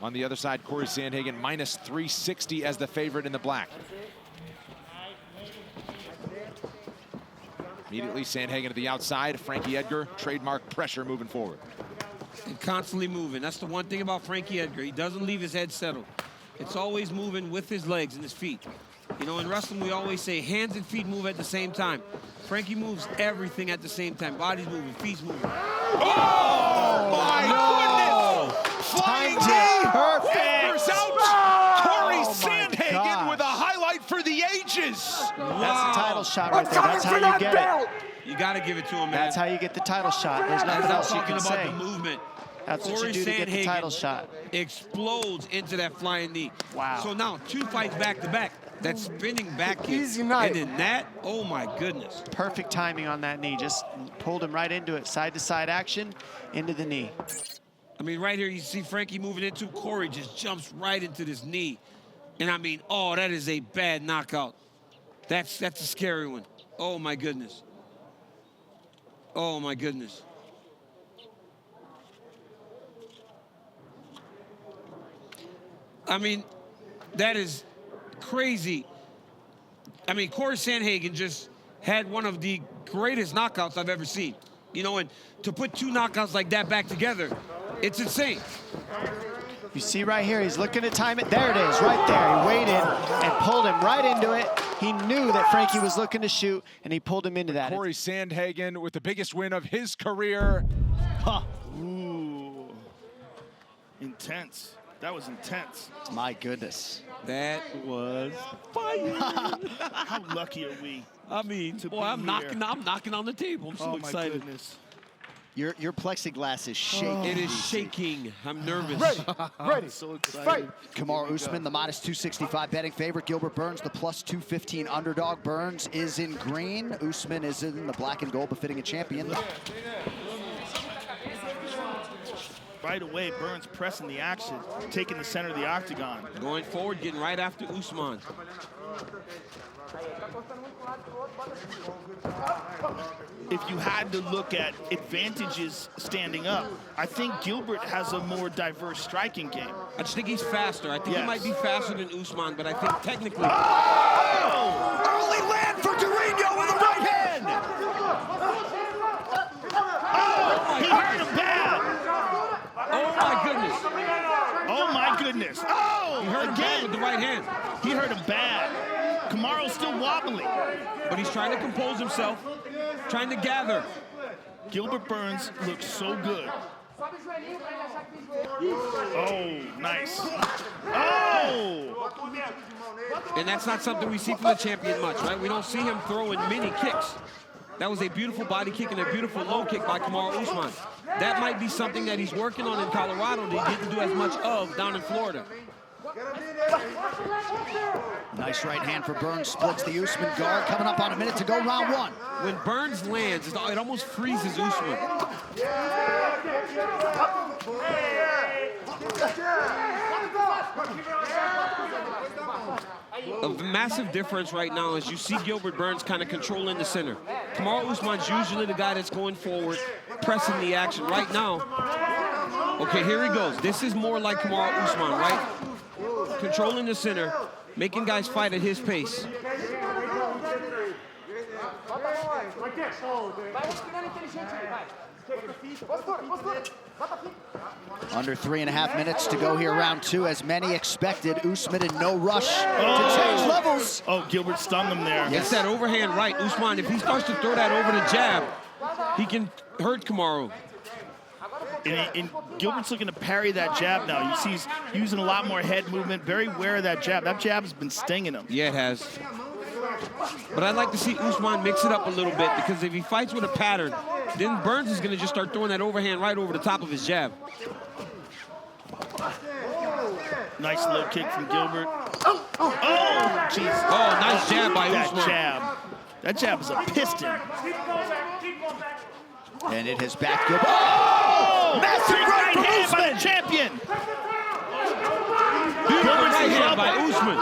[SPEAKER 7] On the other side, Corey Sandhagen, minus 360 as the favorite in the black. Immediately, Sandhagen to the outside. Frankie Edgar, trademark pressure moving forward.
[SPEAKER 5] And constantly moving. That's the one thing about Frankie Edgar. He doesn't leave his head settled. It's always moving with his legs and his feet. You know, in wrestling, we always say hands and feet move at the same time. Frankie moves everything at the same time. Body's moving, feet's moving.
[SPEAKER 7] Oh, my goodness! Flying knee! Edgar's out! Corey Sandhagen with a highlight for the ages!
[SPEAKER 3] Wow. That's the title shot right there. That's how you get it.
[SPEAKER 5] You got to give it to him, man.
[SPEAKER 3] That's how you get the title shot. There's nothing else you can say.
[SPEAKER 5] The movement.
[SPEAKER 3] That's what you do to get the title shot.
[SPEAKER 5] Explodes into that flying knee.
[SPEAKER 3] Wow.
[SPEAKER 5] So now, 2 fights back-to-back. That spinning back kick.
[SPEAKER 12] Easy night.
[SPEAKER 5] And then that, oh my goodness.
[SPEAKER 3] Perfect timing on that knee. Just pulled him right into it. Side-to-side action, into the knee.
[SPEAKER 5] I mean, right here, you see Frankie moving into. Corey just jumps right into this knee. And I mean, oh, that is a bad knockout. That's a scary one. Oh, my goodness. Oh, my goodness. I mean, that is crazy. I mean, Corey Sandhagen just had one of the greatest knockouts I've ever seen. You know, and to put two knockouts like that back together, it's insane.
[SPEAKER 3] You see right here, he's looking to time it. There it is, right there. He waited and pulled him right into it. He knew that Frankie was looking to shoot, and he pulled him into that.
[SPEAKER 7] Corey Sandhagen with the biggest win of his career.
[SPEAKER 9] Huh. Ooh. Intense. That was intense.
[SPEAKER 1] My goodness.
[SPEAKER 5] That was fire.
[SPEAKER 9] How lucky are we?
[SPEAKER 5] I mean, boy, I'm knocking on the table. I'm so excited.
[SPEAKER 9] My goodness.
[SPEAKER 1] Your plexiglass is shaking.
[SPEAKER 5] It is shaking. I'm nervous.
[SPEAKER 2] Ready.
[SPEAKER 9] So excited.
[SPEAKER 2] Fight.
[SPEAKER 1] Kamaru Usman, the minus 265 betting favorite. Gilbert Burns, the plus 215 underdog. Burns is in green. Usman is in the black and gold, befitting a champion.
[SPEAKER 9] Right away, Burns pressing the action, taking the center of the octagon.
[SPEAKER 5] Going forward, getting right after Usman.
[SPEAKER 9] If you had to look at advantages standing up, I think Gilbert has a more diverse striking game.
[SPEAKER 5] I just think he's faster. I think he might be faster than Usman, but I think technically...
[SPEAKER 1] Oh! Early land for Durinho with a right hand!
[SPEAKER 9] Oh, he hurt him bad!
[SPEAKER 5] Oh, my goodness.
[SPEAKER 9] Oh, my goodness. Oh,
[SPEAKER 5] he hurt him bad with the right hand.
[SPEAKER 9] He hurt him bad. Kamaru's still wobbly.
[SPEAKER 5] But he's trying to compose himself, trying to gather.
[SPEAKER 9] Gilbert Burns looks so good. Oh, nice. Oh!
[SPEAKER 5] And that's not something we see from the champion much, right? We don't see him throwing many kicks. That was a beautiful body kick and a beautiful low kick by Kamaru Usman. That might be something that he's working on in Colorado that he didn't do as much of down in Florida.
[SPEAKER 1] Nice right hand for Burns, splits the Usman guard. Coming up on a minute to go, round one.
[SPEAKER 5] When Burns lands, it almost freezes Usman. A massive difference right now is you see Gilbert Burns kind of controlling the center. Kamaru Usman's usually the guy that's going forward, pressing the action. Right now, okay, here he goes. This is more like Kamaru Usman, right? Controlling the center, making guys fight at his pace.
[SPEAKER 1] Under 3.5 minutes to go here, round two. As many expected, Usman in no rush to change levels.
[SPEAKER 9] Oh, Gilbert stung him there.
[SPEAKER 5] It's that overhand right. Usman, if he starts to throw that over the jab, he can hurt Kamaru.
[SPEAKER 9] And Gilbert's looking to parry that jab now. You see he's using a lot more head movement, very aware of that jab. That jab has been stinging him.
[SPEAKER 5] Yeah, it has. But I'd like to see Usman mix it up a little bit, because if he fights with a pattern, then Burns is going to just start throwing that overhand right over the top of his jab.
[SPEAKER 9] Nice low kick from Gilbert. Oh, jeez.
[SPEAKER 5] Oh, nice jab by Usman.
[SPEAKER 9] That jab is a piston.
[SPEAKER 1] And it has backed Gilbert. Oh! Massive right hand
[SPEAKER 9] by the champion.
[SPEAKER 5] Beautiful right hand by Usman.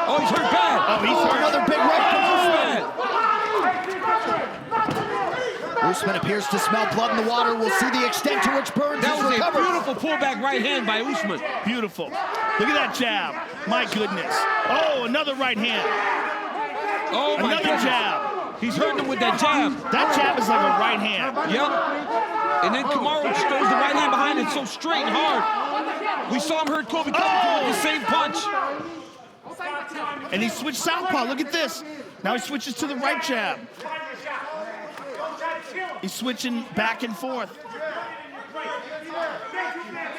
[SPEAKER 5] Oh, he's hurt bad.
[SPEAKER 1] Oh, he's hurt. Another big right from Usman. Usman appears to smell blood in the water. We'll see the extent to which Burns
[SPEAKER 5] That
[SPEAKER 1] is
[SPEAKER 5] was
[SPEAKER 1] recovered.
[SPEAKER 5] a beautiful pullback right hand by Usman.
[SPEAKER 9] Beautiful. Look at that jab. My goodness. Oh, another right hand.
[SPEAKER 5] Oh, my
[SPEAKER 9] another
[SPEAKER 5] goodness.
[SPEAKER 9] jab.
[SPEAKER 5] He's hurting him with that jab.
[SPEAKER 9] That jab is like a right hand.
[SPEAKER 5] Yep. And then Kamaru just throws the right hand behind it so straight and hard. We saw him hurt Kobe Covington with the same punch.
[SPEAKER 9] And he switched southpaw. Look at this. Now he switches to the right jab. He's switching back and forth.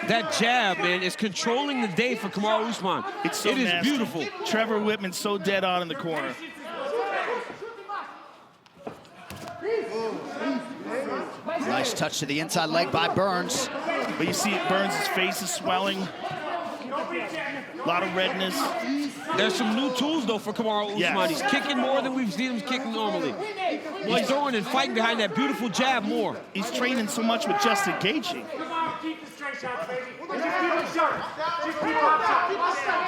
[SPEAKER 5] That jab, man, is controlling the day for Kamaru Usman.
[SPEAKER 9] It's so nasty.
[SPEAKER 5] Beautiful.
[SPEAKER 9] Trevor Whitman's so dead on in the corner.
[SPEAKER 1] Nice touch to the inside leg by Burns.
[SPEAKER 9] But you see Burns' face is swelling. A lot of redness.
[SPEAKER 5] There's some new tools, though, for Kamaru Usman.
[SPEAKER 9] Yes.
[SPEAKER 5] He's kicking more than we've seen him kicking normally. He's throwing and fighting behind that beautiful jab more.
[SPEAKER 9] He's training so much with Justin Gaethje.
[SPEAKER 2] keep the straight shots, baby. And just keep it sharp. Just keep pop shots.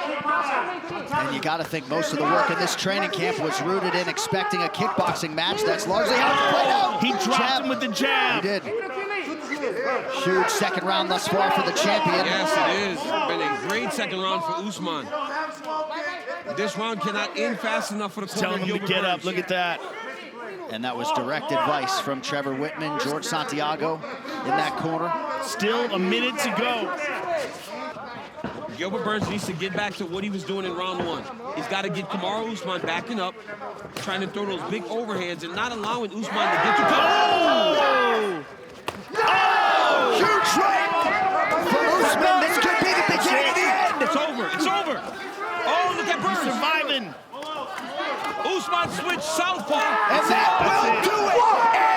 [SPEAKER 2] Keep pop shots.
[SPEAKER 1] And you got to think most of the work in this training camp was rooted in expecting a kickboxing match. That's largely how it played out.
[SPEAKER 9] He dropped him with the jab.
[SPEAKER 1] He did. Huge second round thus far for the champion.
[SPEAKER 5] Yes, it is. Been a great second round for Usman. This round cannot end fast enough for the
[SPEAKER 9] Telling him to get up. Look at that.
[SPEAKER 1] And that was direct advice from Trevor Whitman, George Santiago in that corner.
[SPEAKER 9] Still a minute to go.
[SPEAKER 5] Gilbert Burns needs to get back to what he was doing in round one. He's got to get Kamaru Usman backing up, trying to throw those big overhands and not allowing Usman to get to
[SPEAKER 9] Oh!
[SPEAKER 1] Oh! Huge right for Usman. This could be the beginning of the end.
[SPEAKER 5] It's over. It's over. Oh, look at Burns.
[SPEAKER 9] He's surviving.
[SPEAKER 5] Usman switched southpaw.
[SPEAKER 1] And that will do it.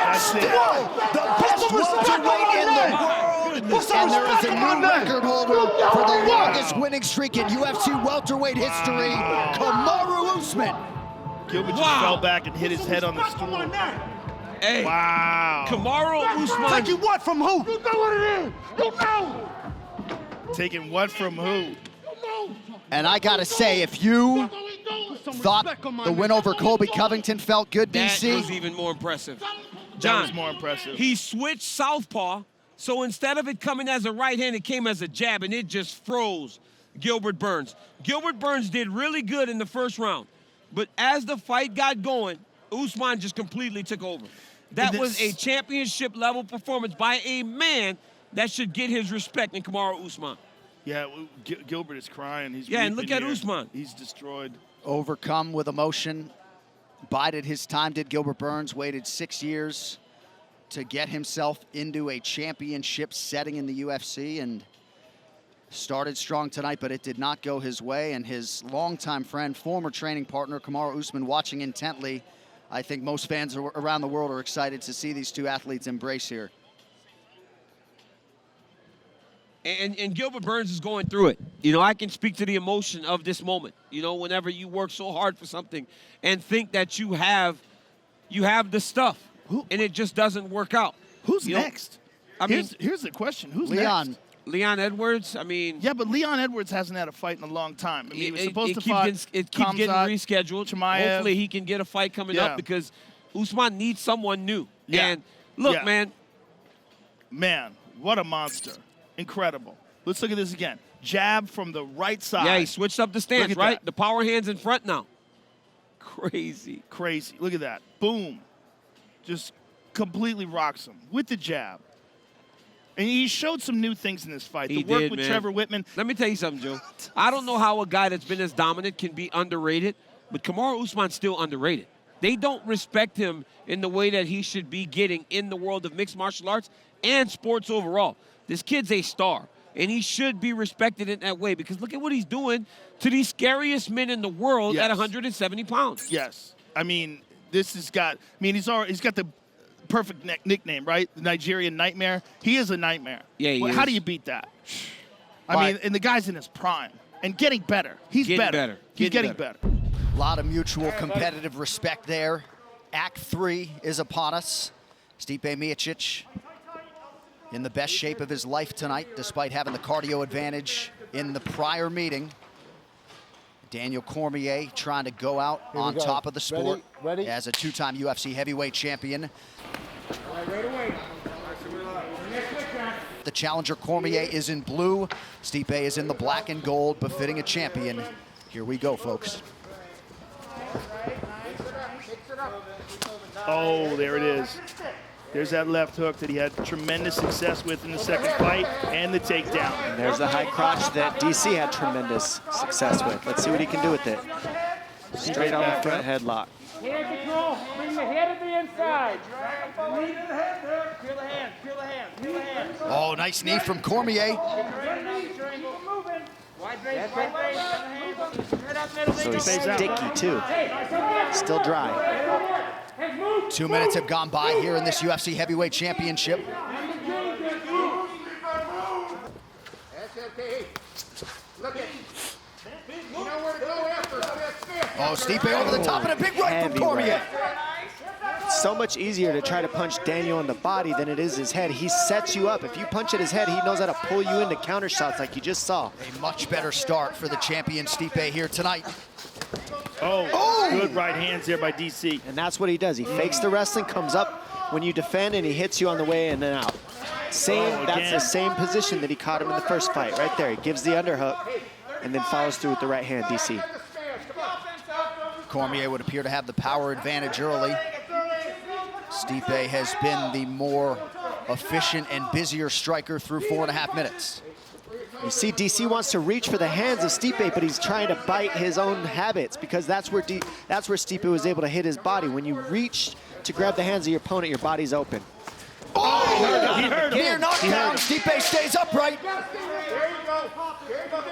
[SPEAKER 1] And still the best welterweight in the world. And there is a new record holder for the longest winning streak in UFC welterweight history, Kamaru Usman.
[SPEAKER 9] Gilbert just fell back and hit his head on the stool.
[SPEAKER 5] Hey,
[SPEAKER 9] wow.
[SPEAKER 5] Kamaru Usman.
[SPEAKER 11] Taking what from who?
[SPEAKER 2] You know what it is. You know.
[SPEAKER 9] Taking what from who?
[SPEAKER 1] And I gotta say, if you thought the win over Colby Covington felt good, DC.
[SPEAKER 5] That was even more impressive.
[SPEAKER 9] That
[SPEAKER 5] John,
[SPEAKER 9] was more impressive.
[SPEAKER 5] He switched southpaw, so instead of it coming as a right hand, it came as a jab, and it just froze Gilbert Burns. Gilbert Burns did really good in the first round, but as the fight got going, Usman just completely took over. That was a championship-level performance by a man that should get his respect in Kamaru Usman.
[SPEAKER 9] Yeah, Gilbert is crying. He's
[SPEAKER 5] and look at
[SPEAKER 9] here.
[SPEAKER 5] Usman.
[SPEAKER 9] He's destroyed.
[SPEAKER 1] Overcome with emotion, bided his time, did Gilbert Burns, waited 6 years to get himself into a championship setting in the UFC and started strong tonight, but it did not go his way. And his longtime friend, former training partner, Kamaru Usman, watching intently. I think most fans around the world are excited to see these two athletes embrace here.
[SPEAKER 5] And Gilbert Burns is going through it. You know, I can speak to the emotion of this moment. You know, whenever you work so hard for something and think that you have the stuff, and it just doesn't work out.
[SPEAKER 9] Who's next?
[SPEAKER 5] I mean,
[SPEAKER 9] here's the question. Who's
[SPEAKER 1] Leon.
[SPEAKER 9] next?
[SPEAKER 5] Leon Edwards, I mean...
[SPEAKER 9] Yeah, but Leon Edwards hasn't had a fight in a long time. I mean, he was supposed to
[SPEAKER 5] keeps
[SPEAKER 9] fight
[SPEAKER 5] it keeps getting rescheduled.
[SPEAKER 9] Chimaev.
[SPEAKER 5] Hopefully he can get a fight coming up because Usman needs someone new.
[SPEAKER 9] Yeah.
[SPEAKER 5] And look, man.
[SPEAKER 9] Man, what a monster. Incredible. Let's look at this again. Jab from the right side.
[SPEAKER 5] Yeah, he switched up the stance, right?
[SPEAKER 9] That.
[SPEAKER 5] The power hands in front now. Crazy.
[SPEAKER 9] Crazy. Look at that. Boom. Just completely rocks him with the jab. And he showed some new things in this fight. The work with Trevor Whitman.
[SPEAKER 5] Let me tell you something, Joe. I don't know how a guy that's been as dominant can be underrated, but Kamaru Usman's still underrated. They don't respect him in the way that he should be getting in the world of mixed martial arts and sports overall. This kid's a star, and he should be respected in that way because look at what he's doing to the scariest men in the world at 170 pounds.
[SPEAKER 9] Yes. I mean, this has got, he's got the perfect nickname, right? The Nigerian Nightmare. He is a nightmare.
[SPEAKER 5] Yeah, he is.
[SPEAKER 9] How do you beat that? I mean, and the guy's in his prime and getting better. He's better. He's getting better.
[SPEAKER 1] A lot of mutual competitive respect there. Act 3 is upon us. Stipe Miocic in the best shape of his life tonight, despite having the cardio advantage in the prior meeting. Daniel Cormier trying to go out on top of the sport as a two-time UFC heavyweight champion.
[SPEAKER 2] Right away.
[SPEAKER 1] The challenger Cormier is in blue. Stipe is in the black and gold, befitting a champion. Here we go, folks.
[SPEAKER 9] Oh, there it is. There's that left hook that he had tremendous success with in the second fight, and the takedown.
[SPEAKER 3] And there's the high crotch that DC had tremendous success with. Let's see what he can do with it. Straight on the front headlock.
[SPEAKER 2] Hand control. Bring the head to the inside. Feel the hand. Feel the hand. Feel the hand.
[SPEAKER 1] Oh, nice knee from Cormier.
[SPEAKER 3] So he's sticky too. Still dry.
[SPEAKER 1] 2 minutes have gone by here in this UFC heavyweight championship. Oh, Stipe over the top and a big right from Cormier.
[SPEAKER 3] so much easier to try to punch Daniel in the body than it is his head. He sets you up. If you punch at his head, he knows how to pull you into counter shots like you just saw.
[SPEAKER 1] A much better start for the champion Stipe here tonight.
[SPEAKER 9] Good right hands there by DC.
[SPEAKER 3] And that's what he does. He fakes the wrestling, comes up when you defend, and he hits you on the way in and out. That's the same position that he caught him in the first fight, right there. He gives the underhook and then follows through with the right hand, DC.
[SPEAKER 1] Cormier would appear to have the power advantage early. Stipe has been the more efficient and busier striker through 4.5 minutes.
[SPEAKER 3] You see, DC wants to reach for the hands of Stipe, but he's trying to bite his own habits because that's where Stipe was able to hit his body. When you reach to grab the hands of your opponent, your body's open.
[SPEAKER 1] He heard him. Near knockdown. Stipe stays upright.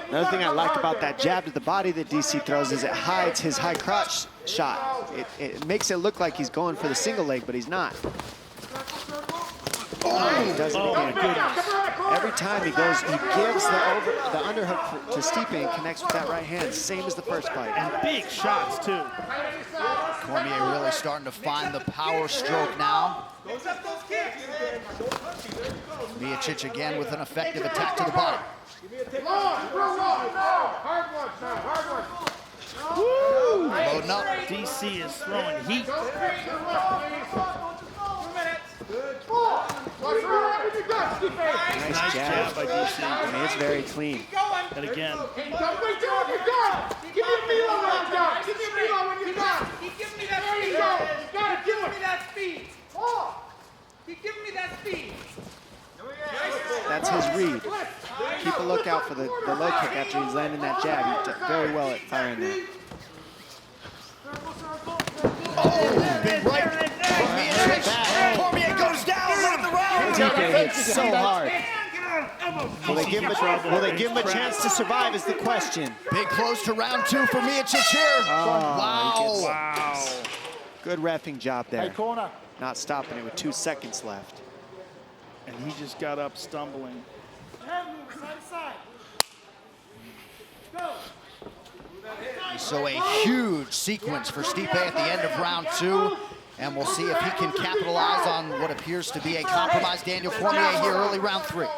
[SPEAKER 3] Another thing I like about that jab to the body that DC throws is it hides his high crotch shot. It makes it look like he's going for the single leg, but he's not. He does it again. Every time he goes, he gives the underhook to Stipe and connects with that right hand, same as the first fight.
[SPEAKER 9] And big shots, too.
[SPEAKER 1] Cormier really starting to find the power stroke now. Miocic again with an effective attack to the body. Loading up.
[SPEAKER 9] DC is throwing heat.
[SPEAKER 3] Nice jab by DC. I mean, it's very clean.
[SPEAKER 9] And again.
[SPEAKER 2] Give me a feeling when you're done. Give me a feeling when you're done. He gives me that speed. You gotta give me that speed. He gives me that speed.
[SPEAKER 3] That's his read. Keep a lookout for the low kick after he's landing that jab. He did very well at firing that.
[SPEAKER 1] Big right. Cormier goes down, lead the round.
[SPEAKER 3] Stipe hits so hard. Will they give him a chance to survive is the question.
[SPEAKER 1] Big close to round 2 for Miocic here.
[SPEAKER 3] Wow. Good reffing job there. Not stopping it with 2 seconds left.
[SPEAKER 9] And he just got up stumbling.
[SPEAKER 1] So a huge sequence for Stipe at the end of round 2. And we'll see if he can capitalize on what appears to be a compromised Daniel Cormier here early round 3.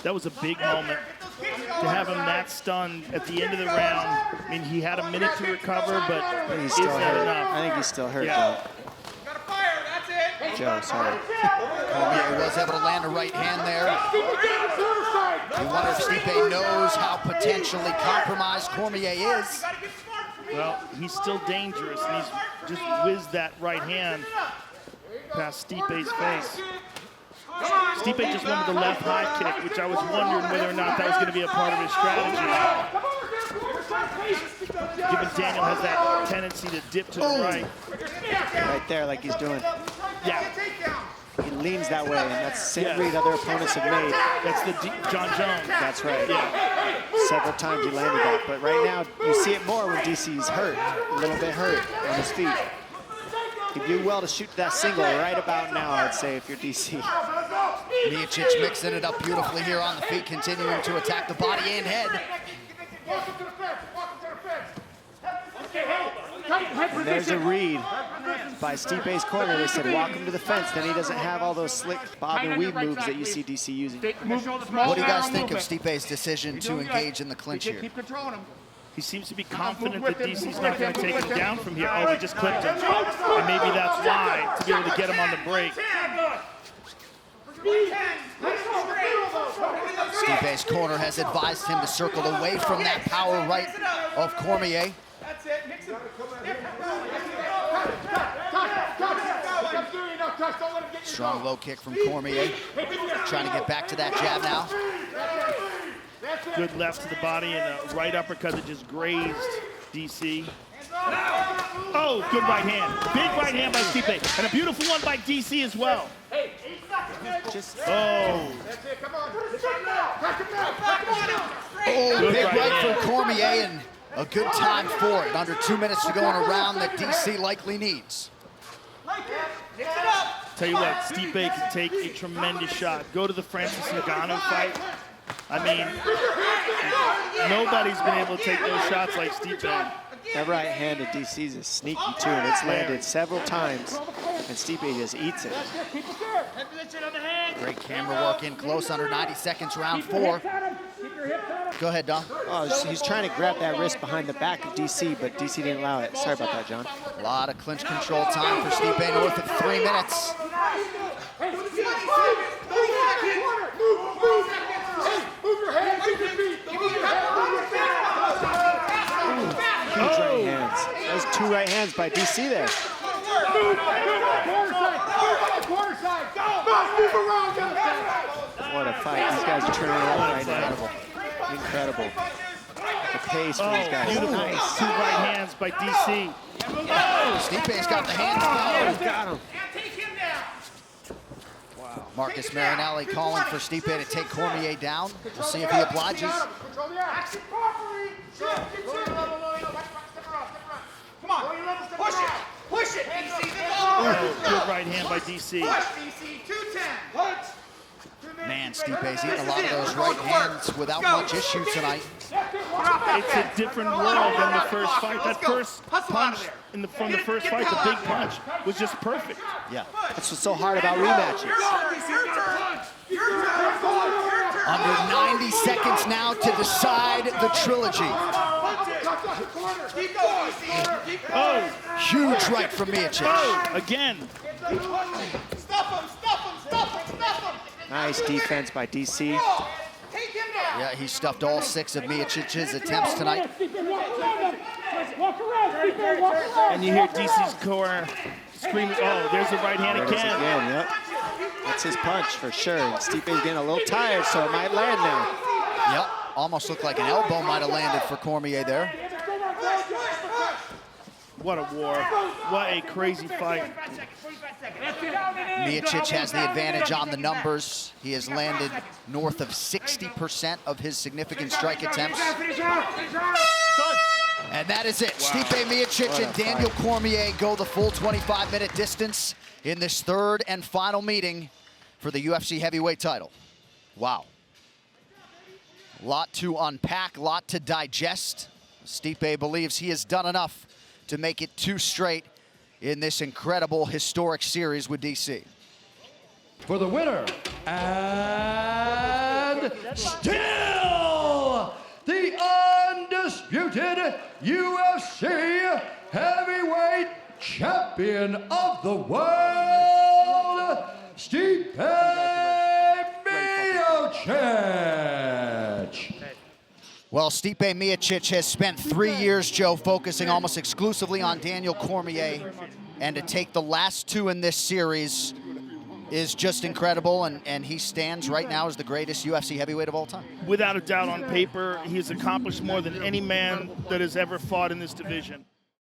[SPEAKER 9] That was a big moment to have him that stunned at the end of the round. I mean, he had a minute to recover, but
[SPEAKER 3] he's still hurt.
[SPEAKER 9] Enough?
[SPEAKER 3] I think he's still hurt, though. Joe, sorry.
[SPEAKER 1] Cormier was able to land a right hand there. You wonder if Stipe knows how potentially compromised Cormier is.
[SPEAKER 9] Well, he's still dangerous, and he's just whizzed that right hand past Stipe's face. Stipe just went with the left high kick, which I was wondering whether or not that was going to be a part of his strategy. Given Daniel has that tendency to dip to the right.
[SPEAKER 3] Right there, like he's doing.
[SPEAKER 9] Yeah.
[SPEAKER 3] He leans that way, and that's the same read other opponents have made.
[SPEAKER 9] That's the John Jones.
[SPEAKER 3] That's right.
[SPEAKER 9] Yeah.
[SPEAKER 3] Several times he landed that, but right now you see it more when DC's hurt, a little bit hurt on his feet. He'd do well to shoot that single right about now, I'd say, if you're DC.
[SPEAKER 1] Miocic mixing it up beautifully here on the feet, continuing to attack the body and head.
[SPEAKER 3] And there's a read by Stipe's corner. They said walk him to the fence. Then he doesn't have all those slick bob and weave moves that you see DC using.
[SPEAKER 1] What do you guys think of Stipe's decision to engage in the clinch here?
[SPEAKER 2] Keep controlling him.
[SPEAKER 9] He seems to be confident that DC's not going to take him down from here. Oh, he just clipped him. And maybe that's why, to be able to get him on the break.
[SPEAKER 1] Stipe's corner has advised him to circle away from that power right of Cormier.
[SPEAKER 2] That's it. Mix it.
[SPEAKER 1] Strong low kick from Cormier. Trying to get back to that jab now.
[SPEAKER 9] Good left to the body and a right uppercut that just grazed DC. Oh, good right hand. Big right hand by Stipe. And a beautiful one by DC as well. Oh.
[SPEAKER 1] Oh, big right from Cormier and a good time for it. Under 2 minutes to go in a round that DC likely needs.
[SPEAKER 9] Tell you what, Stipe can take a tremendous shot. Go to the Francis Ngannou fight. I mean, nobody's been able to take those shots like Stipe.
[SPEAKER 3] That right hand of DC's is sneaky too, and it's landed several times. And Stipe just eats it.
[SPEAKER 1] Great camera work in close, under 90 seconds, round 4. Go ahead, Dom.
[SPEAKER 3] Oh, he's trying to grab that wrist behind the back of DC, but DC didn't allow it. Sorry about that, John.
[SPEAKER 1] A lot of clinch control time for Stipe, north of 3 minutes.
[SPEAKER 3] Huge right hands. Those 2 right hands by DC there. What a fight. These guys are turning it up right now. Incredible. The pace for these guys.
[SPEAKER 9] Beautiful.
[SPEAKER 3] Nice.
[SPEAKER 9] 2 right hands by DC.
[SPEAKER 1] Stipe's got the hands down.
[SPEAKER 3] Got him.
[SPEAKER 1] Wow. Marcus Marinelli calling for Stipe to take Cormier down. We'll see if he obliges.
[SPEAKER 2] Come on, push it, push it, DC.
[SPEAKER 9] Good right hand by DC.
[SPEAKER 2] Push, DC, 210.
[SPEAKER 1] Man, Stipe's eating a lot of those right hands without much issue tonight.
[SPEAKER 9] It's a different world than the first fight. That first punch from the first fight, the big punch, was just perfect.
[SPEAKER 3] Yeah, that's what's so hard about rematches.
[SPEAKER 1] Under 90 seconds now to decide the trilogy.
[SPEAKER 9] Oh,
[SPEAKER 1] huge right from Miocic.
[SPEAKER 9] Oh, again.
[SPEAKER 3] Nice defense by DC.
[SPEAKER 1] Yeah, he stuffed all 6 of Miocic's attempts tonight.
[SPEAKER 9] And you hear DC's corner screaming, oh, there's the right hand again.
[SPEAKER 3] Yep. That's his punch for sure. And Stipe's getting a little tired, so it might land now.
[SPEAKER 1] Yep, almost looked like an elbow might have landed for Cormier there.
[SPEAKER 9] What a war. What a crazy fight.
[SPEAKER 1] Miocic has the advantage on the numbers. He has landed north of 60% of his significant strike attempts. And that is it. Wow. Stipe Miocic and Daniel Cormier go the full 25-minute distance in this 3rd and final meeting for the UFC heavyweight title. Wow. Lot to unpack, lot to digest. Stipe believes he has done enough to make it 2 straight in this incredible historic series with DC.
[SPEAKER 10] For the winner, and still the undisputed UFC heavyweight champion of the world, Stipe Miocic.
[SPEAKER 1] Well, Stipe Miocic has spent 3 years, Joe, focusing almost exclusively on Daniel Cormier. And to take the last 2 in this series is just incredible. And he stands right now as the greatest UFC heavyweight of all time.
[SPEAKER 9] Without a doubt, on paper, he's accomplished more than any man that has ever fought in this division.